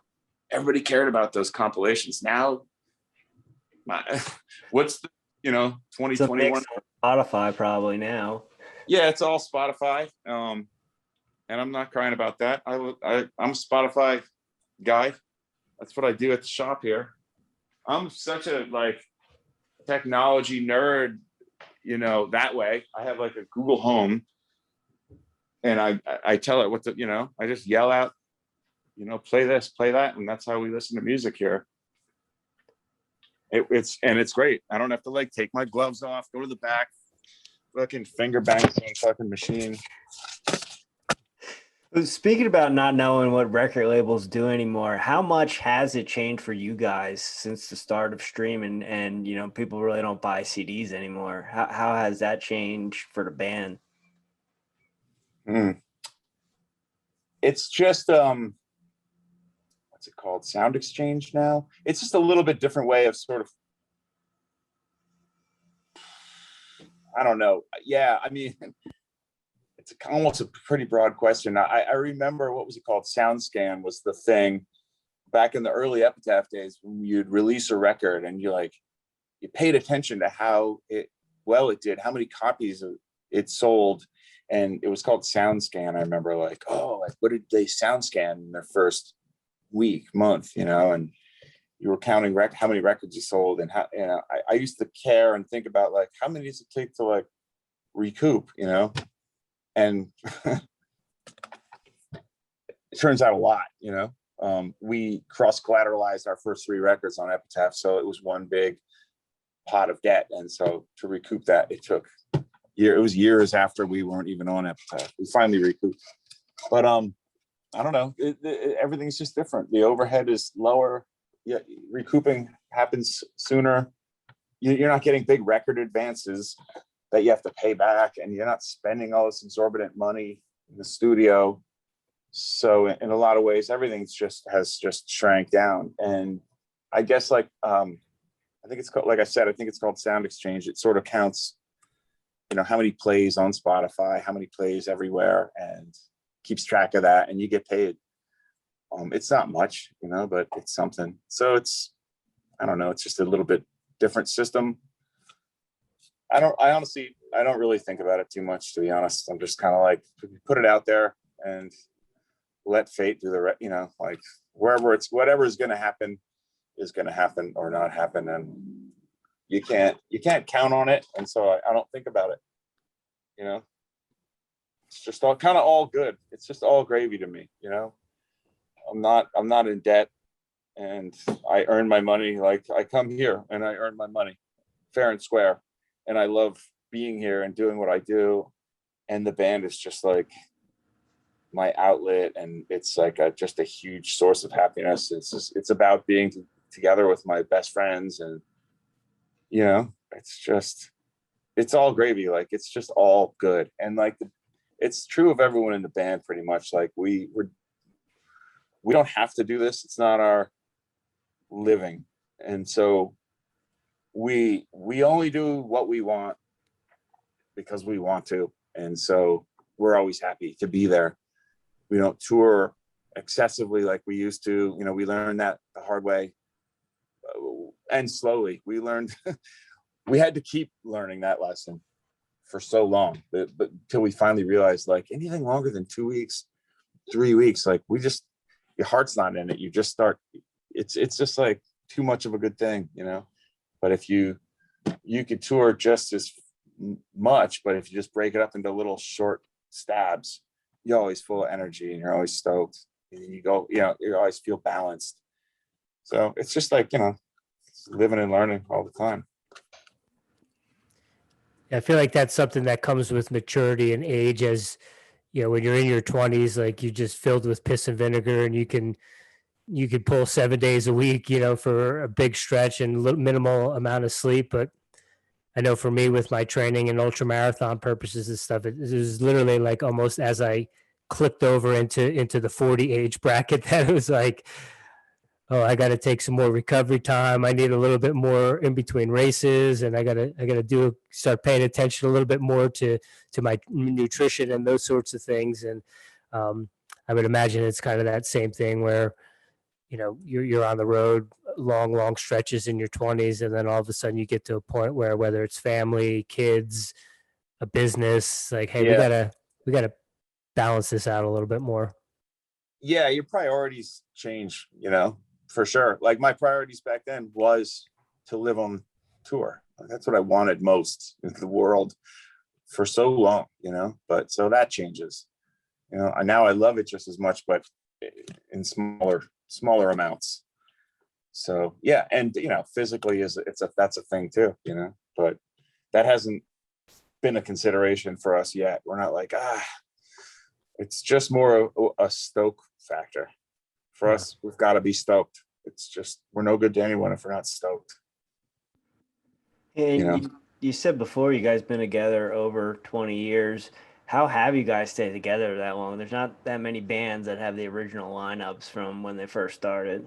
everybody cared about those compilations. Now, what's the 2021? Spotify probably now. Yeah, it's all Spotify. And I'm not crying about that. I'm a Spotify guy. That's what I do at the shop here. I'm such a technology nerd, that way. I have like a Google Home, and I tell it what I just yell out, play this, play that, and that's how we listen to music here. It's great. I don't have to take my gloves off, go to the back, fucking finger bang some fucking machine. Speaking about not knowing what record labels do anymore, how much has it changed for you guys since the start of streaming? And people really don't buy CDs anymore. How has that changed for the band? It's just what's it called? Sound Exchange now. It's just a little bit different way of sort of, I don't know. Yeah, I mean, it's almost a pretty broad question. I remember, what was it called? SoundScan was the thing back in the early Epitaph days when you'd release a record and you paid attention to how it did, how many copies it sold. And it was called SoundScan. I remember what did they SoundScan in their first month, and you were counting how many records you sold, and how, I used to care and think about how many does it take to recoup, and it turns out a lot, we cross-collateralized our first 3 records on Epitaph, so it was one big pot of debt, and so to recoup that, it was years after we weren't even on Epitaph. We finally recouped, but I don't know, everything's just different. The overhead is lower. Yeah, recouping happens sooner. You're not getting big record advances that you have to pay back, and you're not spending all this exorbitant money in the studio. So in a lot of ways, everything has shrank down. And I guess I think it's called, I think it's called Sound Exchange. It sort of counts, how many plays on Spotify, how many plays everywhere, and keeps track of that, and you get paid. It's not much, but it's something. So I don't know, it's just a little bit different system. I honestly don't really think about it too much, to be honest. I'm just kind of put it out there and let fate do the whatever is going to happen is going to happen or not happen, and you can't count on it, and so I don't think about it. It's just all good. It's just all gravy to me. I'm not in debt, and I earn my money. I come here and I earn my money fair and square, and I love being here and doing what I do, and the band is just my outlet, and it's just a huge source of happiness. It's about being together with my best friends, and it's all gravy. It's just all good, and it's true of everyone in the band pretty much. We don't have to do this. It's not our living. And so we only do what we want because we want to. And so we're always happy to be there. We don't tour excessively like we used to. We learned that the hard way, and slowly. We learned, we had to keep learning that lesson for so long, but till we finally realized anything longer than 2 weeks, 3 weeks, your heart's not in it. You just start, it's just too much of a good thing, but if you could tour just as much, but if you just break it up into little short stabs, you're always full of energy and you're always stoked. And you go, you always feel balanced. So it's just like, living and learning all the time. I feel like that's something that comes with maturity and age. As when you're in your 20s, like you're just filled with piss and vinegar, and you can pull 7 days a week, for a big stretch and minimal amount of sleep. But I know for me, with my training and ultra marathon purposes and stuff, it was literally like almost as I clicked over into the 40 age bracket that it was like, oh, I got to take some more recovery time. I need a little bit more in between races, and I got to start paying attention a little bit more to my nutrition and those sorts of things. And I would imagine it's kind of that same thing where, you're on the road long stretches in your 20s, and then all of a sudden you get to a point where, whether it's family, kids, a business, like, hey, we gotta balance this out a little bit more. Yeah, your priorities change, for sure. Like my priorities back then was to live on tour. That's what I wanted most in the world for so long, but so that changes, and now I love it just as much, but in smaller amounts. So yeah. And physically that's a thing too, but that hasn't been a consideration for us yet. We're not like, it's just more a stoke factor for us. We've got to be stoked. It's just, we're no good to anyone if we're not stoked. And you said before, you guys been together over 20 years. How have you guys stayed together that long? There's not that many bands that have the original lineups from when they first started.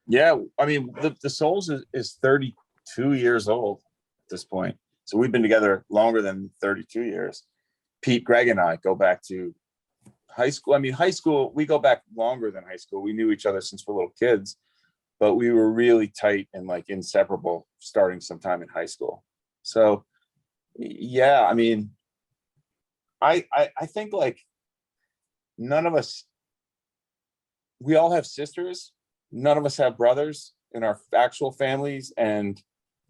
Yeah, I mean, the Souls is 32 years old at this point. So we've been together longer than 32 years. Pete, Greg, and I go back to high school. I mean, high school, we go back longer than high school. We knew each other since we're little kids, but we were really tight and like inseparable starting sometime in high school. So yeah, I mean, I think like none of us, we all have sisters. None of us have brothers in our actual families. And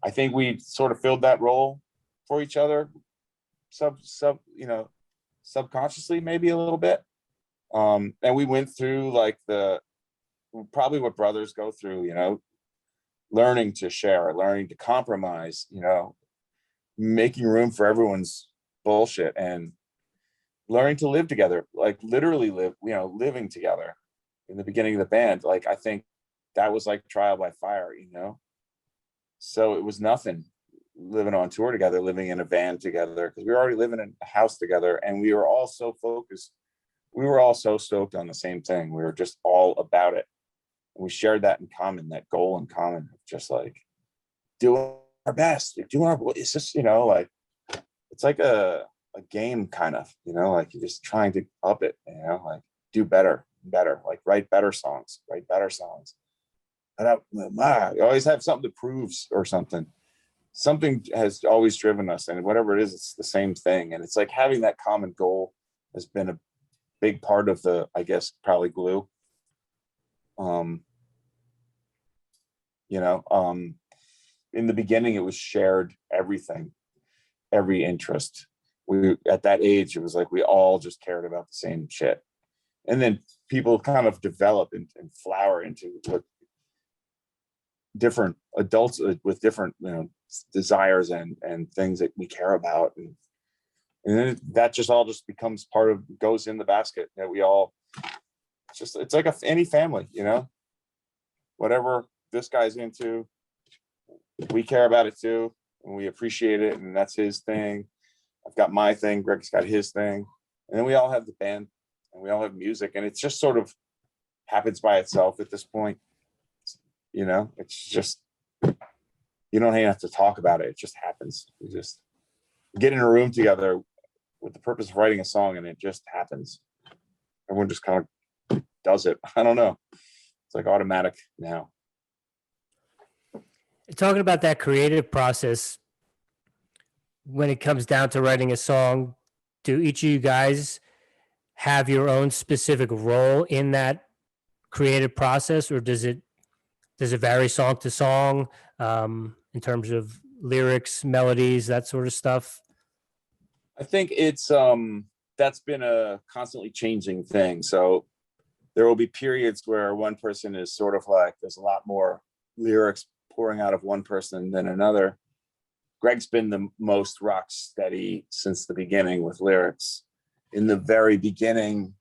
I think we sort of filled that role for each other subconsciously, maybe a little bit. And we went through like probably what brothers go through, learning to share, learning to compromise, making room for everyone's bullshit, and learning to live together, like literally living together in the beginning of the band. Like, I think that was like trial by fire, so it was nothing living on tour together, living in a van together, because we were already living in a house together, and we were all so focused. We were all so stoked on the same thing. We were just all about it. And we shared that in common, that goal in common, just like doing our best, it's just, like, it's like a game kind of, like you're just trying to up it, like do better, like write better songs. And you always have something to prove or something. Something has always driven us, and whatever it is, it's the same thing. And it's like having that common goal has been a big part of the, I guess, probably glue. In the beginning, it was shared everything, every interest. We, at that age, it was like we all just cared about the same shit. And then people kind of develop and flower into different adults with different, desires and things that we care about. And then that just all just becomes goes in the basket that we all, it's like any family, whatever this guy's into, we care about it too, and we appreciate it. And that's his thing. I've got my thing. Greg's got his thing. And then we all have the band, and we all have music, and it's just sort of happens by itself at this point. It's just, you don't even have to talk about it. It just happens. You just get in a room together with the purpose of writing a song, and it just happens. Everyone just kind of does it. I don't know. It's like automatic now. Talking about that creative process, when it comes down to writing a song, do each of you guys have your own specific role in that creative process, or does it vary song to song, in terms of lyrics, melodies, that sort of stuff? I think it's that's been a constantly changing thing. So there will be periods where one person is sort of like, there's a lot more lyrics pouring out of one person than another. Greg's been the most rock steady since the beginning with lyrics. In the very beginning,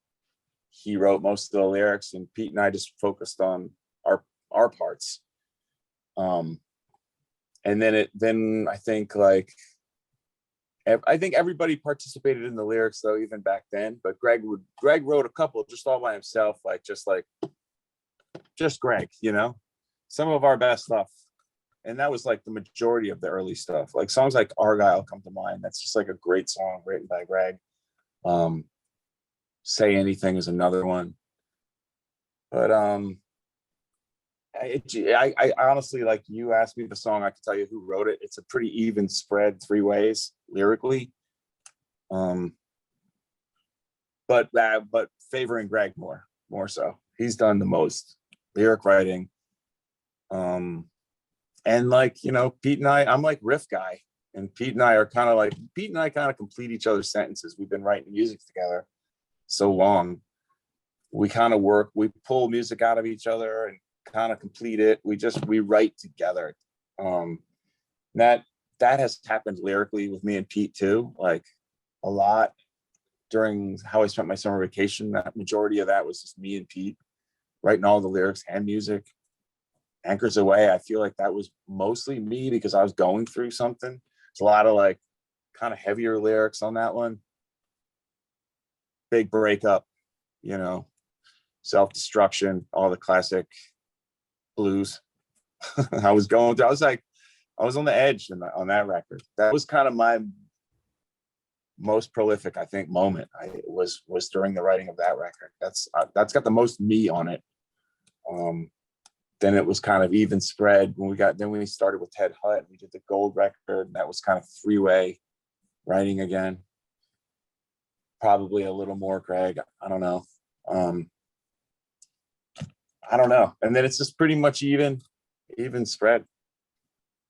he wrote most of the lyrics, and Pete and I just focused on our parts. And then I think everybody participated in the lyrics though, even back then. But Greg wrote a couple just all by himself, just Greg, some of our best stuff. And that was like the majority of the early stuff. Like songs like Argyle come to mind. That's just like a great song written by Greg. Say Anything is another one. But I honestly, like, you asked me the song, I can tell you who wrote it. It's a pretty even spread 3 ways lyrically. But favoring Greg more so. He's done the most lyric writing. And like, Pete and I'm like riff guy, and Pete and I kind of complete each other's sentences. We've been writing music together so long. We kind of we pull music out of each other and kind of complete it. We write together. That has happened lyrically with me and Pete too, like a lot during how I spent my summer vacation. That majority of that was just me and Pete writing all the lyrics and music. Anchors Aweigh, I feel like that was mostly me because I was going through something. It's a lot of like kind of heavier lyrics on that one. Big breakup, self-destruction, all the classic blues. I was on the edge on that record. That was kind of my most prolific, I think, moment. Was during the writing of that record. That's got the most me on it. Then it was kind of even spread when we started with Ted Hutt. We did the Gold record, and that was kind of 3-way writing again. Probably a little more Greg. I don't know. And then it's just pretty much even spread.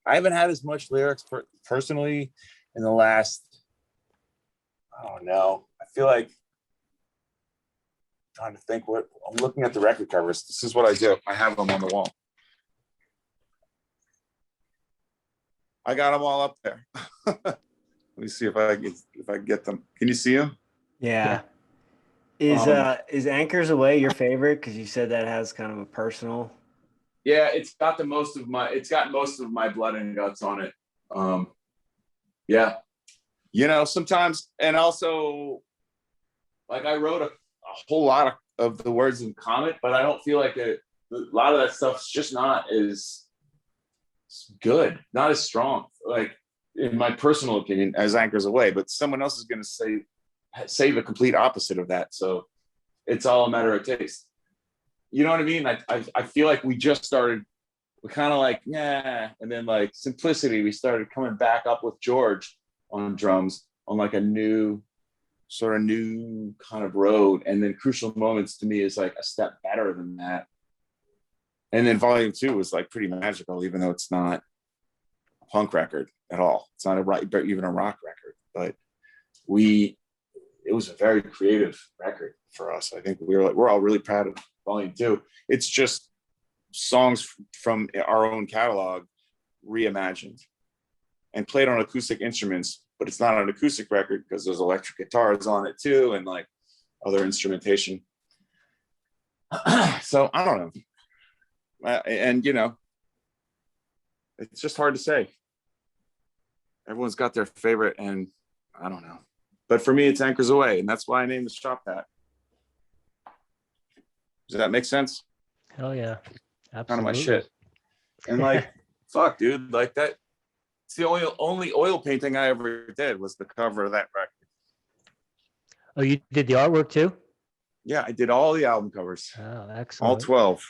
I haven't had as much lyrics personally in the last, I don't know. I feel like trying to think what I'm looking at the record covers. This is what I do. I have them on the wall. I got them all up there. Let me see if I get them. Can you see them? Yeah. Is Anchors Aweigh your favorite? Because you said that has kind of a personal. Yeah, it's got most of my blood and guts on it. Yeah. Sometimes, and also, like, I wrote a whole lot of the words in Comet, but I don't feel like a lot of that stuff's just not as good, not as strong, like in my personal opinion, as Anchors Aweigh. But someone else is going to say the complete opposite of that. So it's all a matter of taste. You know what I mean? I feel like we just started, we're kind of like, yeah. And then like Simplicity, we started coming back up with George on drums on like a new kind of road. And then Crucial Moments to me is like a step better than that. And then Volume 2 was like pretty magical, even though it's not a punk record at all. It's not even a rock record, but it was a very creative record for us. I think we're all really proud of Volume 2. It's just songs from our own catalog reimagined and played on acoustic instruments, but it's not an acoustic record because there's electric guitars on it too, and like other instrumentation. So I don't know. And it's just hard to say. Everyone's got their favorite, and I don't know. But for me, it's Anchors Aweigh, and that's why I named the shop that. Does that make sense? Hell yeah. Absolutely. Kind of my shit. And like, fuck, dude, like that. It's the only oil painting I ever did was the cover of that record. Oh, you did the artwork too? Yeah, I did all the album covers. Oh, excellent. All 12.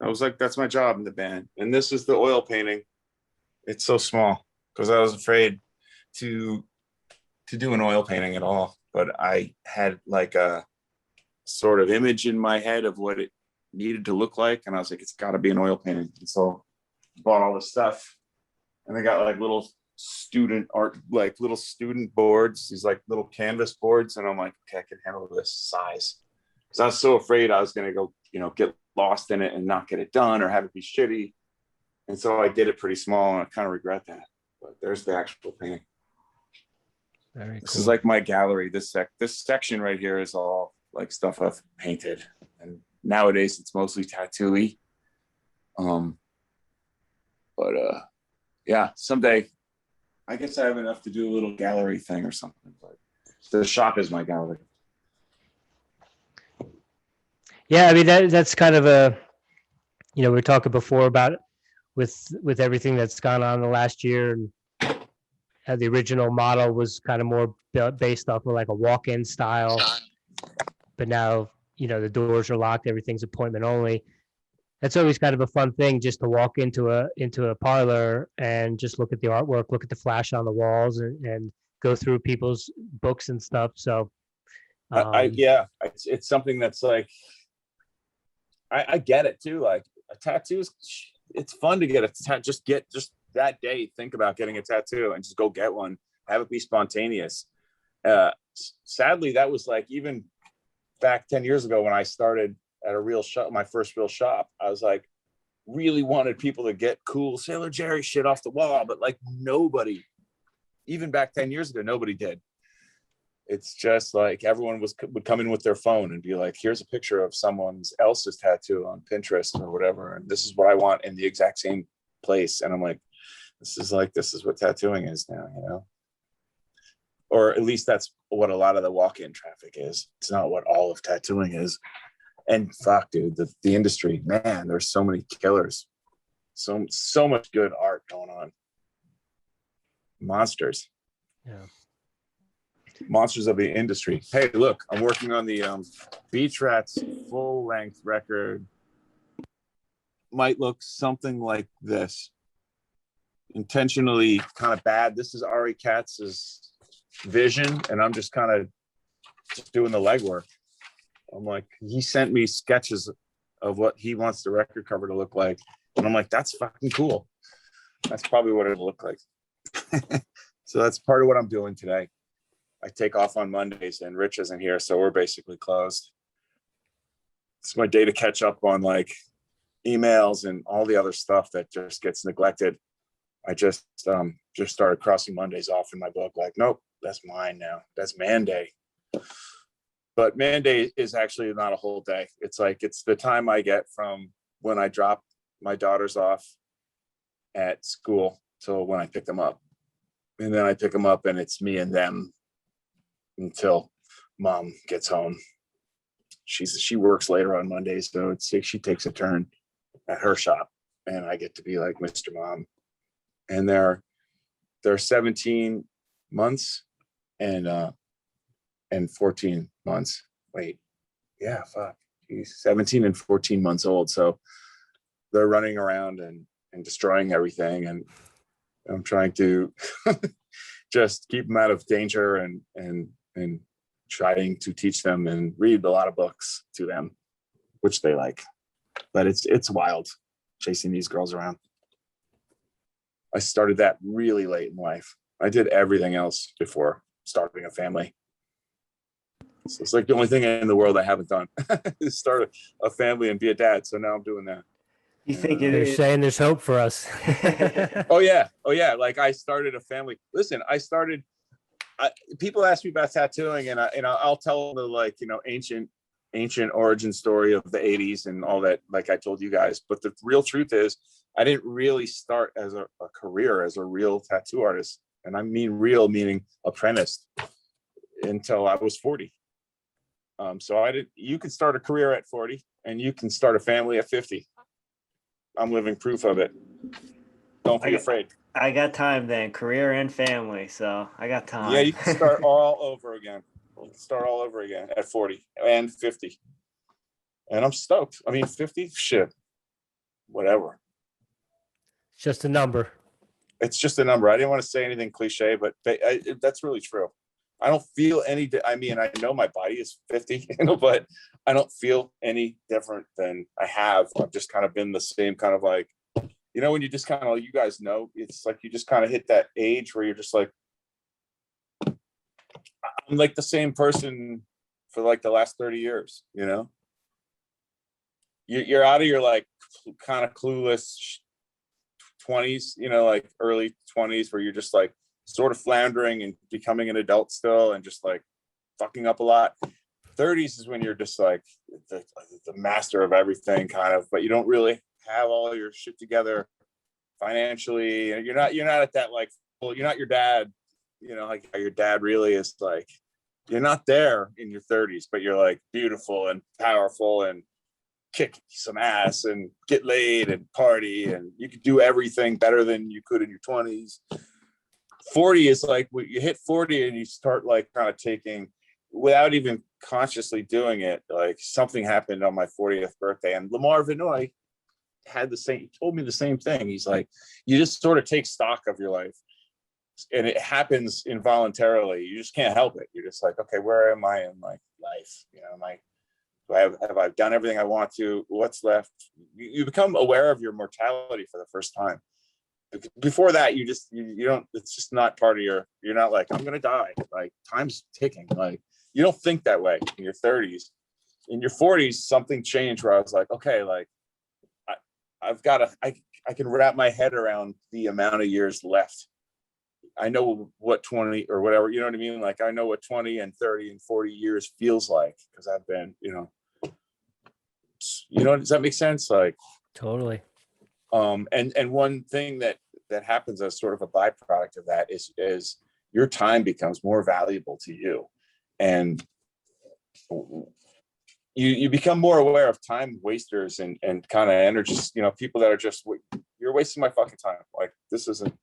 I was like, that's my job in the band. And this is the oil painting. It's so small because I was afraid to do an oil painting at all. But I had like a sort of image in my head of what it needed to look like. And I was like, it's got to be an oil painting. And so I bought all this stuff. And they got like little student art, like little student boards, these like little canvas boards. And I'm like, okay, I can handle this size. Because I was so afraid I was going to go, get lost in it and not get it done or have it be shitty. And so I did it pretty small, and I kind of regret that. But there's the actual painting. Very This cool. is like my gallery. This section right here is all like stuff I've painted. And nowadays it's mostly tattoo-y. Yeah, someday I guess I have enough to do a little gallery thing or something, but the shop is my gallery. Yeah, I mean that's kind of we were talking before about with everything that's gone on the last year, and how the original model was kind of more based off of like a walk-in style, but now the doors are locked, everything's appointment only. That's always kind of a fun thing, just to walk into a parlor and just look at the artwork, look at the flash on the walls, and go through people's books and stuff. So it's something that's like, I get it too. Like a tattoo, it's fun to get a tattoo. Just that day, think about getting a tattoo and just go get one. Have it be spontaneous. Sadly, that was like even back 10 years ago when I started at a real shop, my first real shop. I was like, really wanted people to get cool Sailor Jerry shit off the wall, but like nobody, even back 10 years ago, nobody did. It's just like everyone would come in with their phone and be like, here's a picture of someone else's tattoo on Pinterest or whatever, and this is what I want in the exact same place. And I'm like, this is what tattooing is now, or at least that's what a lot of the walk-in traffic is. It's not what all of tattooing is. And fuck, dude, the industry, man, there's so many killers, so much good art going on. Monsters. Yeah. Monsters of the industry. Hey, look, I'm working on the Beach Rats full-length record. Might look something like this. Intentionally kind of bad. This is Ari Katz's vision, and I'm just kind of doing the legwork. I'm like, he sent me sketches of what he wants the record cover to look like, and I'm like, that's fucking cool. That's probably what it'll look like. So that's part of what I'm doing today. I take off on Mondays, and Rich isn't here, so we're basically closed. It's my day to catch up on like emails and all the other stuff that just gets neglected. I just started crossing Mondays off in my book. Like, nope, that's mine now. That's man day. But man day is actually not a whole day. It's the time I get from when I drop my daughters off at school till when I pick them up. And then I pick them up, and it's me and them until mom gets home. She works later on Mondays, so she takes a turn at her shop, and I get to be like Mr. Mom. And they're 17 months and 14 months. Wait, yeah, fuck. He's 17 and 14 months old, so they're running around and destroying everything, and I'm trying to just keep them out of danger and trying to teach them and read a lot of books to them, which they like. But it's wild chasing these girls around. I started that really late in life. I did everything else before starting a family. So it's like the only thing in the world I haven't done is start a family and be a dad. So now I'm doing that. You think They're saying there's hope for us. Oh yeah. Like I started a family. Listen, people ask me about tattooing, and I'll tell the ancient origin story of the 80s and all that, like I told you guys. But the real truth is, I didn't really start as a career as a real tattoo artist, and I mean real meaning apprenticed, until I was 40. So you could start a career at 40, and you can start a family at 50. I'm living proof of it. Don't be afraid. I got time then, career and family, so I got time. Yeah, you can start all over again. You can start all over again at 40 and 50. And I'm stoked. I mean, 50, shit, whatever. It's just a number. It's just a number. I didn't want to say anything cliche, but that's really true. I don't feel any, I mean, I know my body is 50, but I don't feel any different than I have. I've just kind of been the same kind of like you know, when you just kind of, you guys know, it's like you just kind of hit that age where you're just like, I'm like the same person for like the last 30 years, you know? You're out of your like kind of clueless 20s, you know, like early 20s where you're just like sort of floundering and becoming an adult still and just like fucking up a lot. 30s is when you're just like the master of everything kind of, but you don't really have all your shit together financially. And you're not at that like, well, you're not your dad, you know, like how your dad really is like, you're not there in your 30s, but you're like beautiful and powerful and kick some ass and get laid and party and you could do everything better than you could in your 20s. 40 is like when you hit 40 and you start like kind of taking, without even consciously doing it, like something happened on my 40th birthday, and Lamar Vinoy told me the same thing. He's like, you just sort of take stock of your life and it happens involuntarily. You just can't help it. You're just like, okay, where am I in my life? You know, have I done everything I want to? What's left? You become aware of your mortality for the first time. Before that, you don't, it's just not part of you're not like, I'm going to die. Like time's ticking. Like you don't think that way in your 30s. In your 40s, something changed where I was like, okay, like I can wrap my head around the amount of years left. I know what 20 or whatever, you know what I mean? Like I know what 20 and 30 and 40 years feels like because I've been, you know, does that make sense? Like Totally. And one thing that happens as sort of a byproduct of that is your time becomes more valuable to you, and you become more aware of time wasters and kind of energies, you know, people that are just, you're wasting my fucking time. Like this isn't,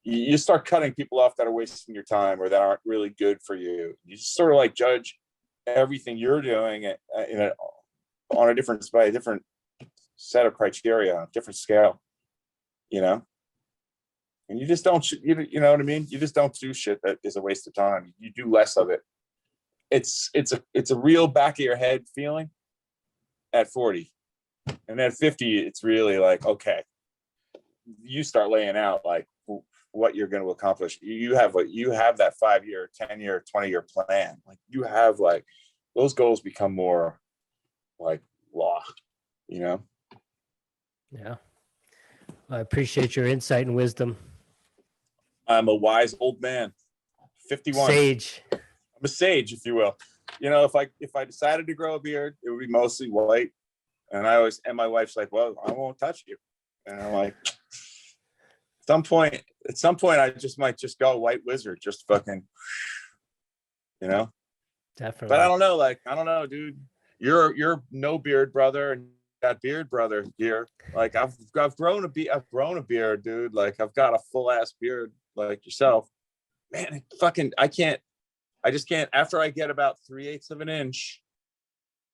you start cutting people off that are wasting your time or that aren't really good for you. You just sort of like judge everything you're doing on a different set of criteria on a different scale, you know, and you just don't, you know what I mean? You just don't do shit that is a waste of time. You do less of it. It's a real back of your head feeling at 40, and at 50, it's really like, okay, you start laying out like what you're going to accomplish. You have that 5-year, 10-year, 20-year plan. Like you have like those goals become more like law, you know? Yeah. I appreciate your insight and wisdom. I'm a wise old man, 51. Sage. I'm a sage, if you will. You know, if I decided to grow a beard, it would be mostly white. And my wife's like, well, I won't touch you. And I'm like, at some point, I might just go white wizard, just fucking, you know? Definitely. But I don't know, dude. You're no beard brother, and got beard brother here. Like I've grown a beard, dude. Like I've got a full ass beard like yourself. Man, I just can't. After I get about 3/8 of an inch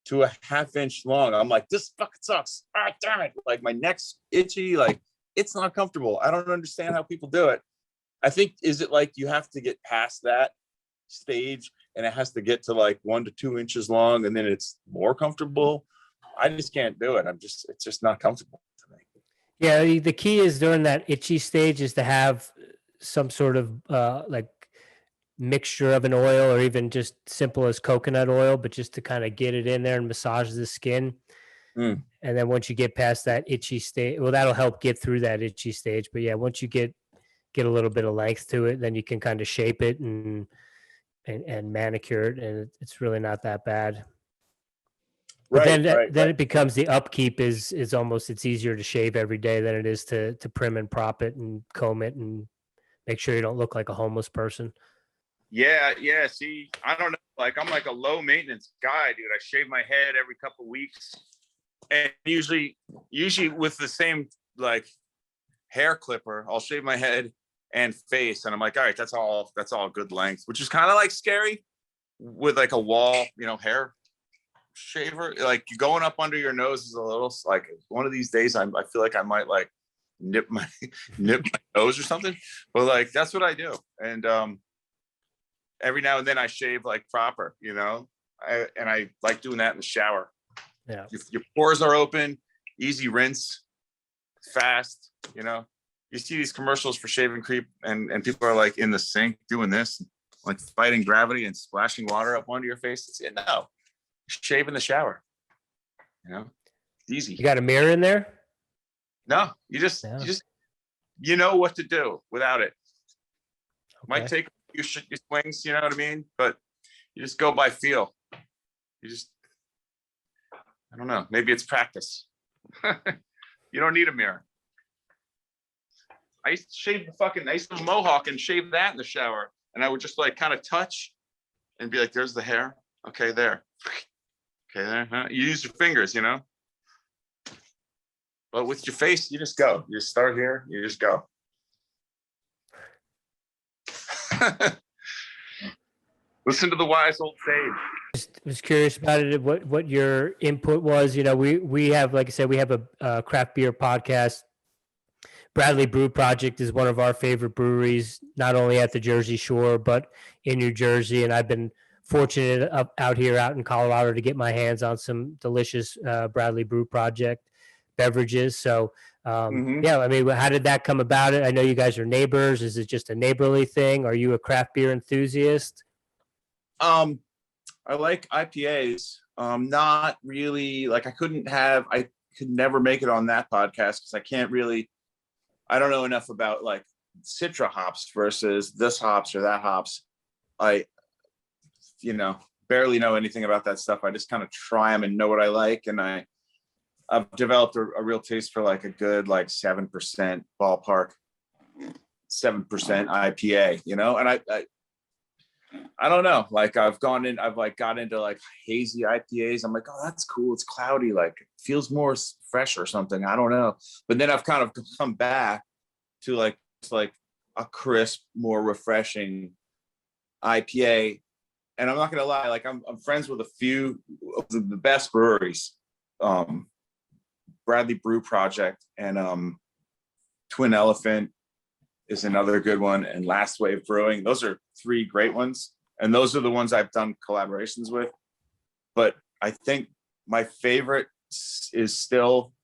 to a 1/2 inch long, I'm like, this fucking sucks. Ah, damn it. Like my neck's itchy. Like it's not comfortable. I don't understand how people do it. I think, is it like you have to get past that stage and it has to get to like 1 to 2 inches long and then it's more comfortable? I just can't do it. It's just not comfortable to me. Yeah. The key is during that itchy stage is to have some sort of like mixture of an oil or even just simple as coconut oil, but just to kind of get it in there and massage the skin. And then once you get past that itchy stage, well, that'll help get through that itchy stage. But yeah, once you get a little bit of length to it, then you can kind of shape it and manicure it, and it's really not that bad. But then it becomes the upkeep is almost, it's easier to shave every day than it is to prim and prop it and comb it and make sure you don't look like a homeless person. Yeah. See, I don't know. Like I'm like a low maintenance guy, dude. I shave my head every couple of weeks, and usually with the same like hair clipper, I'll shave my head and face, and I'm like, all right, that's all good length, which is kind of like scary with like a wall, you know, hair shaver. Like going up under your nose is a little like, one of these days I feel like I might like nip my nose or something, but like that's what I do. And every now and then I shave like proper, you know, I like doing that in the shower. Yeah. Your pores are open, easy rinse, fast, you see these commercials for shaving cream and people are like in the sink doing this, like fighting gravity and splashing water up onto your face. No, shave in the shower, it's easy. You got a mirror in there? No, you just know what to do without it. Okay. Might take a few swings, you know what I mean? But you just go by feel. I don't know, maybe it's practice. You don't need a mirror. I used to shave I used to mohawk and shave that in the shower. And I would just like kind of touch and be like, there's the hair. Okay, there. Okay, there. You use your fingers, But with your face, you just go. You just start here, you just go. Listen to the wise old sage. Just was curious about it. What your input was. We have, like I said, we have a craft beer podcast. Bradley Brew Project is one of our favorite breweries, not only at the Jersey Shore but in New Jersey. And I've been fortunate out in Colorado to get my hands on some delicious Bradley Brew Project beverages. So yeah, I mean, how did that come about? I know you guys are neighbors. Is it just a neighborly thing? Are you a craft beer enthusiast? I like IPAs. Not really, like I could never make it on that podcast because I don't know enough about like Citra hops versus this hops or that hops. I barely know anything about that stuff. I just kind of try them and know what I like. And I've developed a real taste for like a good, like 7% ballpark, 7% IPA, and I don't know. Like I've got into like hazy IPAs. I'm like, oh, that's cool. It's cloudy. Like it feels more fresh or something. I don't know. But then I've kind of come back to like a crisp, more refreshing IPA. And I'm not going to lie. Like I'm friends with a few of the best breweries, Bradley Brew Project and Twin Elephant is another good one, and Last Wave Brewing. Those are three great ones, and those are the ones I've done collaborations with. But I think my favorite is still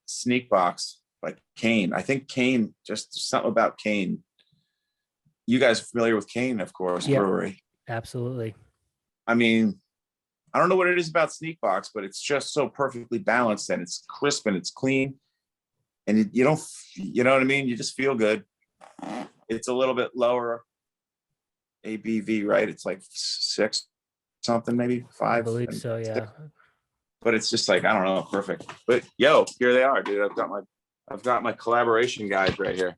Sneak Box by Kane. I think Kane, just something about Kane. You guys are familiar with Kane, of course, brewery. Absolutely. I mean, I don't know what it is about Sneak Box, but it's just so perfectly balanced and it's crisp and it's clean. And you don't, you know what I mean? You just feel good. It's a little bit lower ABV, right? It's like 6 something, maybe 5. I believe so, yeah. 6. But it's just like, I don't know, perfect. But yo, here they are, dude. I've got my collaboration guide right here.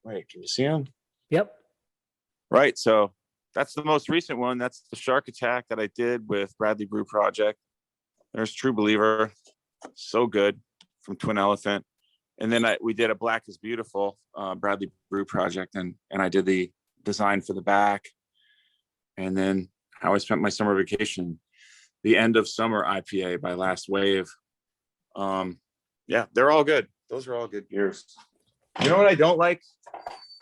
Wait, can you see them? Yep. Right. So that's the most recent one. That's the Shark Attack that I did with Bradley Brew Project. There's True Believer. So good. From Twin Elephant. And then we did a Black is Beautiful Bradley Brew Project, and I did the design for the back. And then how I spent my summer vacation, the End of Summer IPA by Last Wave. Yeah, they're all good. Those are all good beers. You know what I don't like?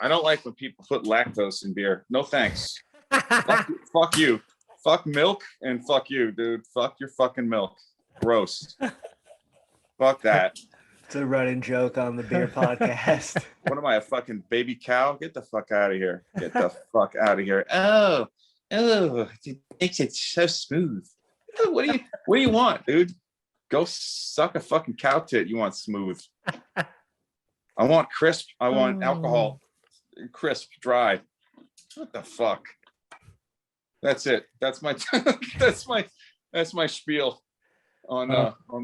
I don't like when people put lactose in beer. No thanks. Fuck you. Fuck milk and fuck you, dude. Fuck your fucking milk. Gross. Fuck that. It's a running joke on the beer podcast. What am I, a fucking baby cow? Get the fuck out of here. Get the fuck out of here. Oh, it makes it so smooth. What do you want, dude? Go suck a fucking cow tit. You want smooth. I want crisp. I want alcohol. Crisp, dry. What the fuck? That's it. That's my that's my spiel on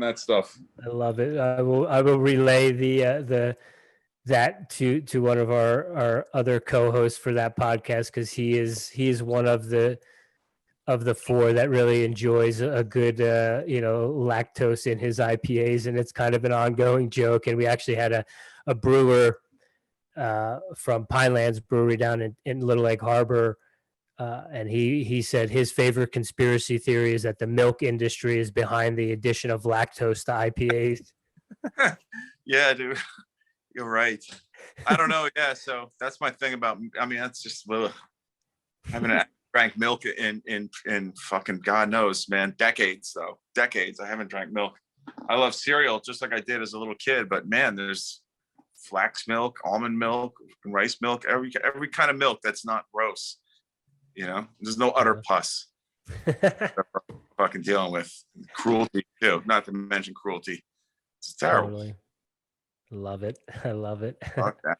that stuff. I love it. I will relay that to one of our other co-hosts for that podcast, because he is one of the 4 that really enjoys a good lactose in his IPAs, and it's kind of an ongoing joke. And we actually had a brewer from Pinelands Brewery down in Little Egg Harbor. And he said his favorite conspiracy theory is that the milk industry is behind the addition of lactose to IPAs. Yeah, dude, you're right. I don't know. Yeah, so that's my thing about. I mean, that's just. I haven't drank milk in fucking God knows, man, decades though. Decades. I haven't drank milk. I love cereal just like I did as a little kid, but man, there's flax milk, almond milk, rice milk, every kind of milk that's not gross. You know, there's no utter pus. Fucking dealing with cruelty too, not to mention cruelty. It's terrible. Totally. Love it. I love it. Fuck that.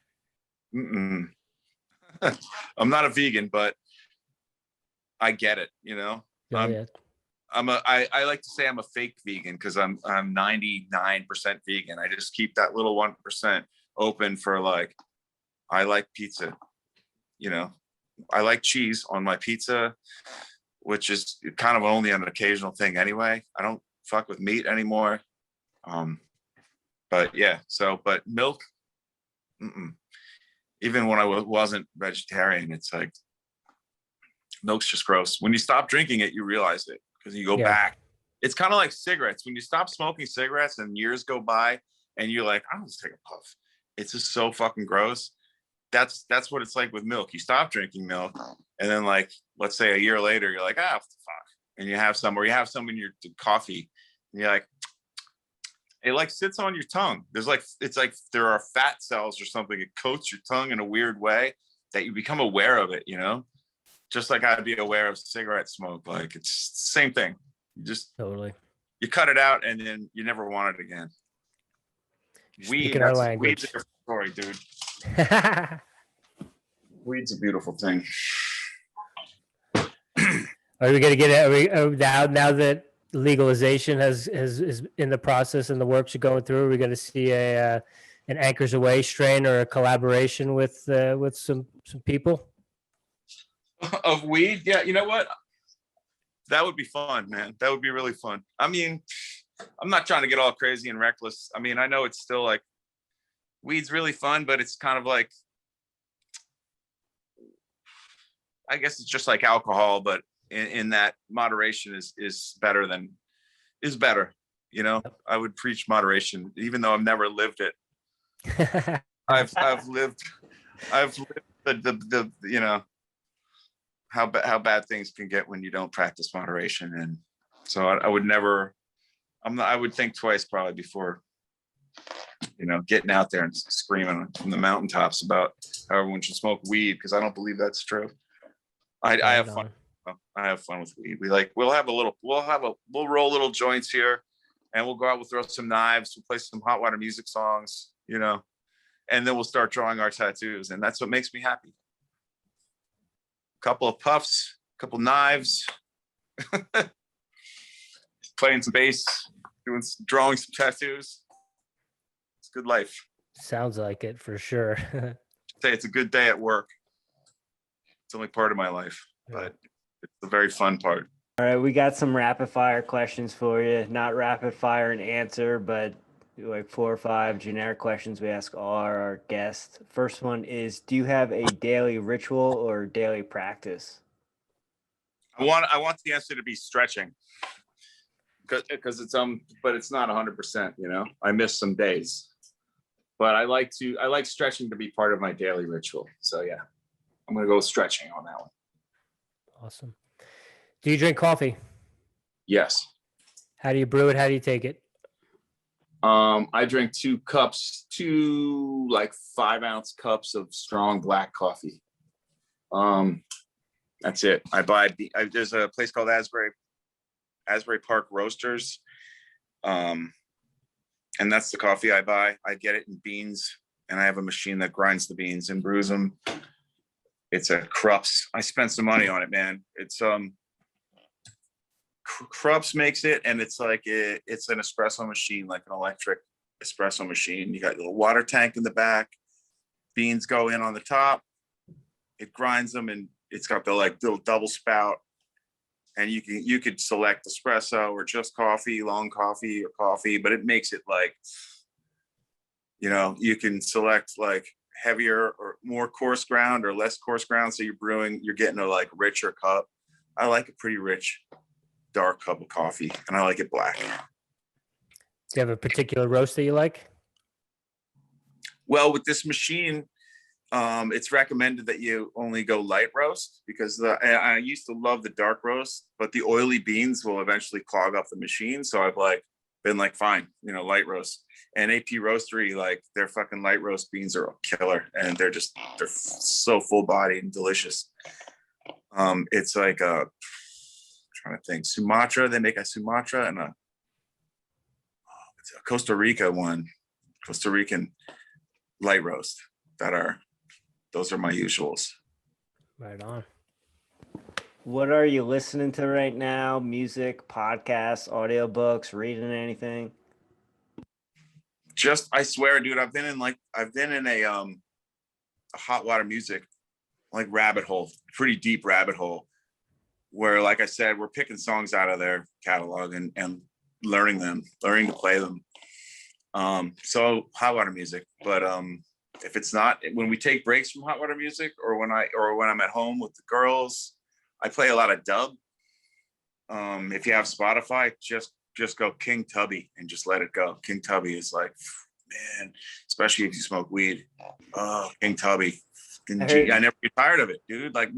Mm-mm. I'm not a vegan, but I get it, you know. Oh, yeah. I like to say I'm a fake vegan because I'm 99% vegan. I just keep that little 1% open for like, I like pizza, you know. I like cheese on my pizza, which is kind of only an occasional thing anyway. I don't fuck with meat anymore. But yeah, but milk, even when I wasn't vegetarian, it's like milk's just gross. When you stop drinking it, you realize it because you go back. It's kind of like cigarettes. When you stop smoking cigarettes and years go by and you're like, I'll just take a puff. It's just so fucking gross. That's what it's like with milk. You stop drinking milk and then like, let's say a year later, you're like, what the fuck? And you have some, or you have some in your coffee and you're like, it like sits on your tongue. It's like there are fat cells or something. It coats your tongue in a weird way that you become aware of it, you know? Just like I'd be aware of cigarette smoke. Like it's the same thing. You just Totally. You cut it out and then you never want it again. Weed's a different story, dude. Weed's a beautiful thing. Are we gonna get it? Now that legalization is in the process and the works are going through, are we gonna see an Anchors Aweigh strain or a collaboration with some people? Of weed? Yeah, you know what? That would be fun, man. That would be really fun. I mean, I'm not trying to get all crazy and reckless. I mean, I know it's still like weed's really fun, but it's kind of like, I guess it's just like alcohol, but in that moderation is better, you know. I would preach moderation, even though I've never lived it. I've lived the you know how bad things can get when you don't practice moderation. And so I would think twice probably before, you know, getting out there and screaming from the mountaintops about how everyone should smoke weed, because I don't believe that's true. I have fun. I have fun with weed. We'll roll little joints here, and we'll go out, we'll throw some knives, we'll play some hot water music songs, you know, and then we'll start drawing our tattoos. And that's what makes me happy. Couple of puffs, couple knives, playing some bass, drawing some tattoos. It's good life. Sounds like it for sure. Say it's a good day at work. It's only part of my life, but it's a very fun part. All right, we got some rapid fire questions for you. Not rapid fire and answer, but like 4 or 5 generic questions we ask all our guests. First one is, do you have a daily ritual or daily practice? I want the answer to be stretching, because it's but it's not 100%, you know. I miss some days, but I like stretching to be part of my daily ritual. So yeah, I'm gonna go stretching on that one. Awesome. Do you drink coffee? Yes. How do you brew it? How do you take it? I drink 2 like 5-ounce cups of strong black coffee. That's it. There's a place called Asbury Park Roasters. And that's the coffee I buy. I get it in beans, and I have a machine that grinds the beans and brews them. It's a Krups. I spent some money on it, man. It's Krups makes it, and it's like it's an espresso machine, like an electric espresso machine. You got a little water tank in the back. Beans go in on the top. It grinds them, and it's got the like little double spout. And you could select espresso or just coffee, long coffee or coffee, but it makes it like, you know, you can select like heavier or more coarse ground or less coarse ground. So you're getting a like richer cup. I like a pretty rich, dark cup of coffee, and I like it black. Do you have a particular roast that you like? Well, with this machine, it's recommended that you only go light roast, because I used to love the dark roast, but the oily beans will eventually clog up the machine. So I've like been like, fine, light roast. And AP Roastery, like their fucking light roast beans are a killer, and they're so full body and delicious. It's like I'm trying to think, Sumatra. They make a Sumatra and a Costa Rican light roast. Those are my usuals. Right on. What are you listening to right now? Music, podcasts, audiobooks, reading anything? I swear, dude, I've been in a hot water music like rabbit hole, pretty deep rabbit hole, where, like I said, we're picking songs out of their catalog and learning to play them. So hot water music, but if it's not, when we take breaks from hot water music, or when I'm at home with the girls, I play a lot of dub. If you have Spotify, just go King Tubby and just let it go. King Tubby is like, man, especially if you smoke weed. Oh, King Tubby. I never get tired of it, dude. Like,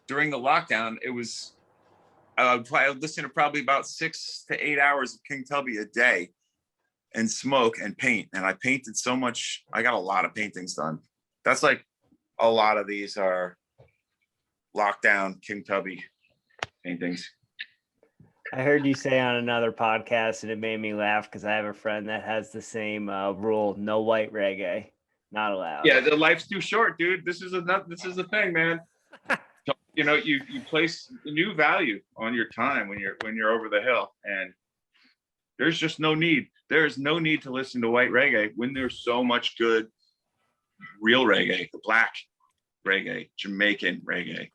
during the lockdown, it was, I would listen to probably about 6 to 8 hours of King Tubby a day and smoke and paint. And I painted so much. I got a lot of paintings done. That's like, a lot of these are lockdown King Tubby paintings. I heard you say on another podcast, and it made me laugh because I have a friend that has the same rule: no white reggae, not allowed. Yeah, the life's too short, dude. This is the thing, man. You place new value on your time when you're over the hill, and there's just no need. There is no need to listen to white reggae when there's so much good real reggae, the black reggae, Jamaican reggae.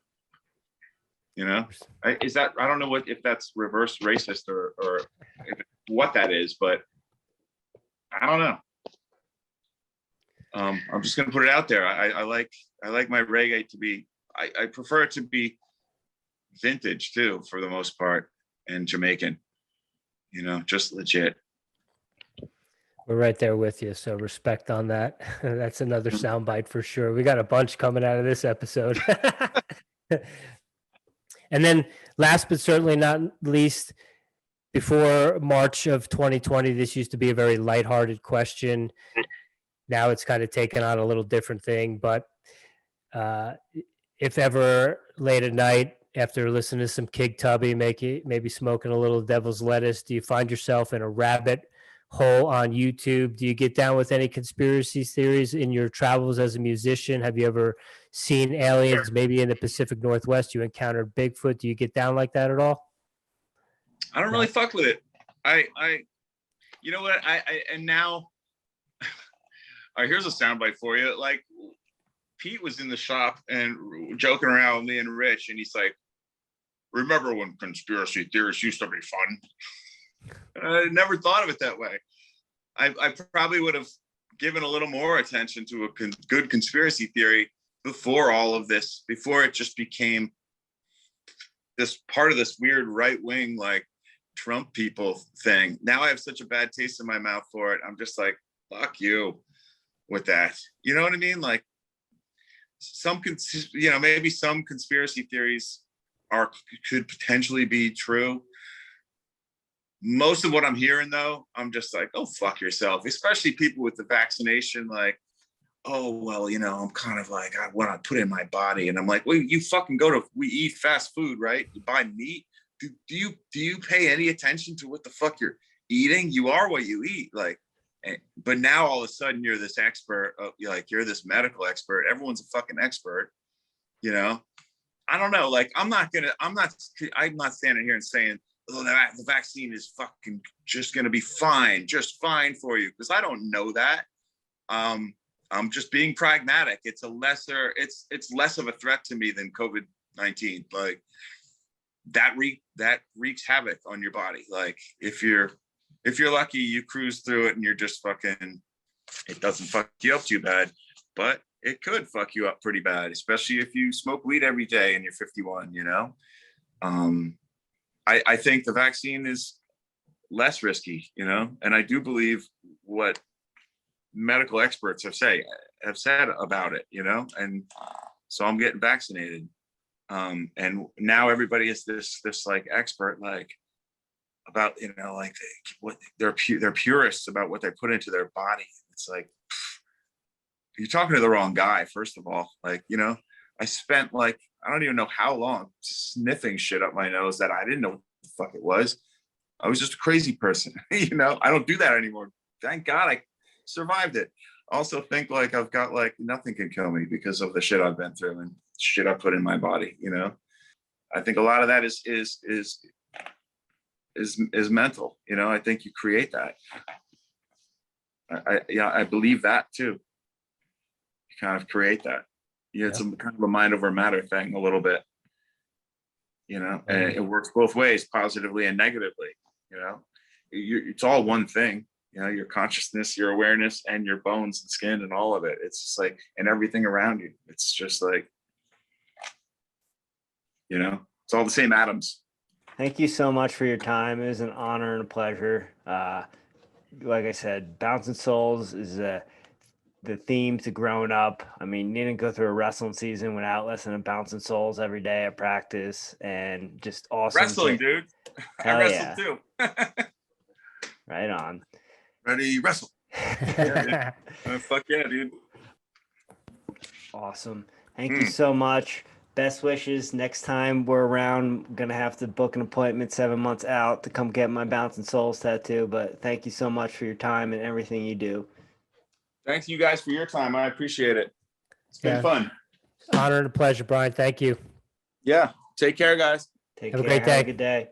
I don't know if that's reverse racist or what that is, but I don't know. I'm just gonna put it out there. I like my reggae to be. I prefer it to be vintage too, for the most part, and Jamaican. Just legit. We're right there with you. So respect on that. That's another soundbite for sure. We got a bunch coming out of this episode. And then last but certainly not least, before March of 2020, this used to be a very lighthearted question. Now it's kind of taken on a little different thing. But if ever late at night, after listening to some King Tubby, maybe smoking a little devil's lettuce, do you find yourself in a rabbit hole on YouTube? Do you get down with any conspiracy theories in your travels as a musician? Have you ever seen aliens? Maybe in the Pacific Northwest, you encountered Bigfoot. Do you get down like that at all? I don't really fuck with it. You know what? And now, all right, here's a soundbite for you. Like, Pete was in the shop and joking around with me and Rich, and he's like, "Remember when conspiracy theories used to be fun?" I never thought of it that way. I probably would have given a little more attention to a good conspiracy theory before all of this, before it just became this part of this weird right-wing, like, Trump people thing. Now I have such a bad taste in my mouth for it. I'm just like, fuck you with that. You know what I mean? Like, maybe some conspiracy theories could potentially be true. Most of what I'm hearing, though, I'm just like, oh, fuck yourself. Especially people with the vaccination, like, oh, well, I'm kind of like, I want to put in my body. And I'm like, well, you fucking we eat fast food, right? You buy meat. Do you pay any attention to what the fuck you're eating? You are what you eat. Like, but now all of a sudden you're this expert. You're this medical expert. Everyone's a fucking expert. I don't know. Like, I'm not standing here and saying, oh, the vaccine is fucking just going to be fine, just fine for you. Because I don't know that. I'm just being pragmatic. It's less of a threat to me than COVID-19. Like, that wreaks havoc on your body. Like, if you're lucky, you cruise through it and you're just fucking, it doesn't fuck you up too bad, but it could fuck you up pretty bad, especially if you smoke weed every day and you're 51, I think the vaccine is less risky, and I do believe what medical experts have said about it, and so I'm getting vaccinated. And now everybody is this like expert, like, about, like what they're purists about what they put into their body. It's like, you're talking to the wrong guy, first of all. Like, I spent like, I don't even know how long sniffing shit up my nose that I didn't know what the fuck it was. I was just a crazy person. I don't do that anymore. Thank God I survived it. Also think like I've got like nothing can kill me because of the shit I've been through and shit I put in my body. I think a lot of that is mental. I think you create that. I believe that too. You kind of create that. It's a kind of a mind over matter thing a little bit. And it works both ways, positively and negatively. It's all one thing. Your consciousness, your awareness, and your bones and skin and all of it. It's just like, and everything around you. It's just like, it's all the same atoms. Thank you so much for your time. It was an honor and a pleasure. Like I said, Bouncing Souls is the theme to growing up. I mean, you didn't go through a wrestling season without listening to Bouncing Souls every day at practice, and just awesome. Wrestling, dude. I wrestled too. Right on. Ready, wrestle. Yeah, fuck yeah, dude. Awesome. Thank you so much. Best wishes. Next time we're around, I'm going to have to book an appointment 7 months out to come get my Bouncing Souls tattoo. But thank you so much for your time and everything you do. Thanks you guys for your time. I appreciate it. It's been fun. Honor and a pleasure, Bryan. Thank you. Yeah. Take care, guys. Take Have care. a great day. Have a good day.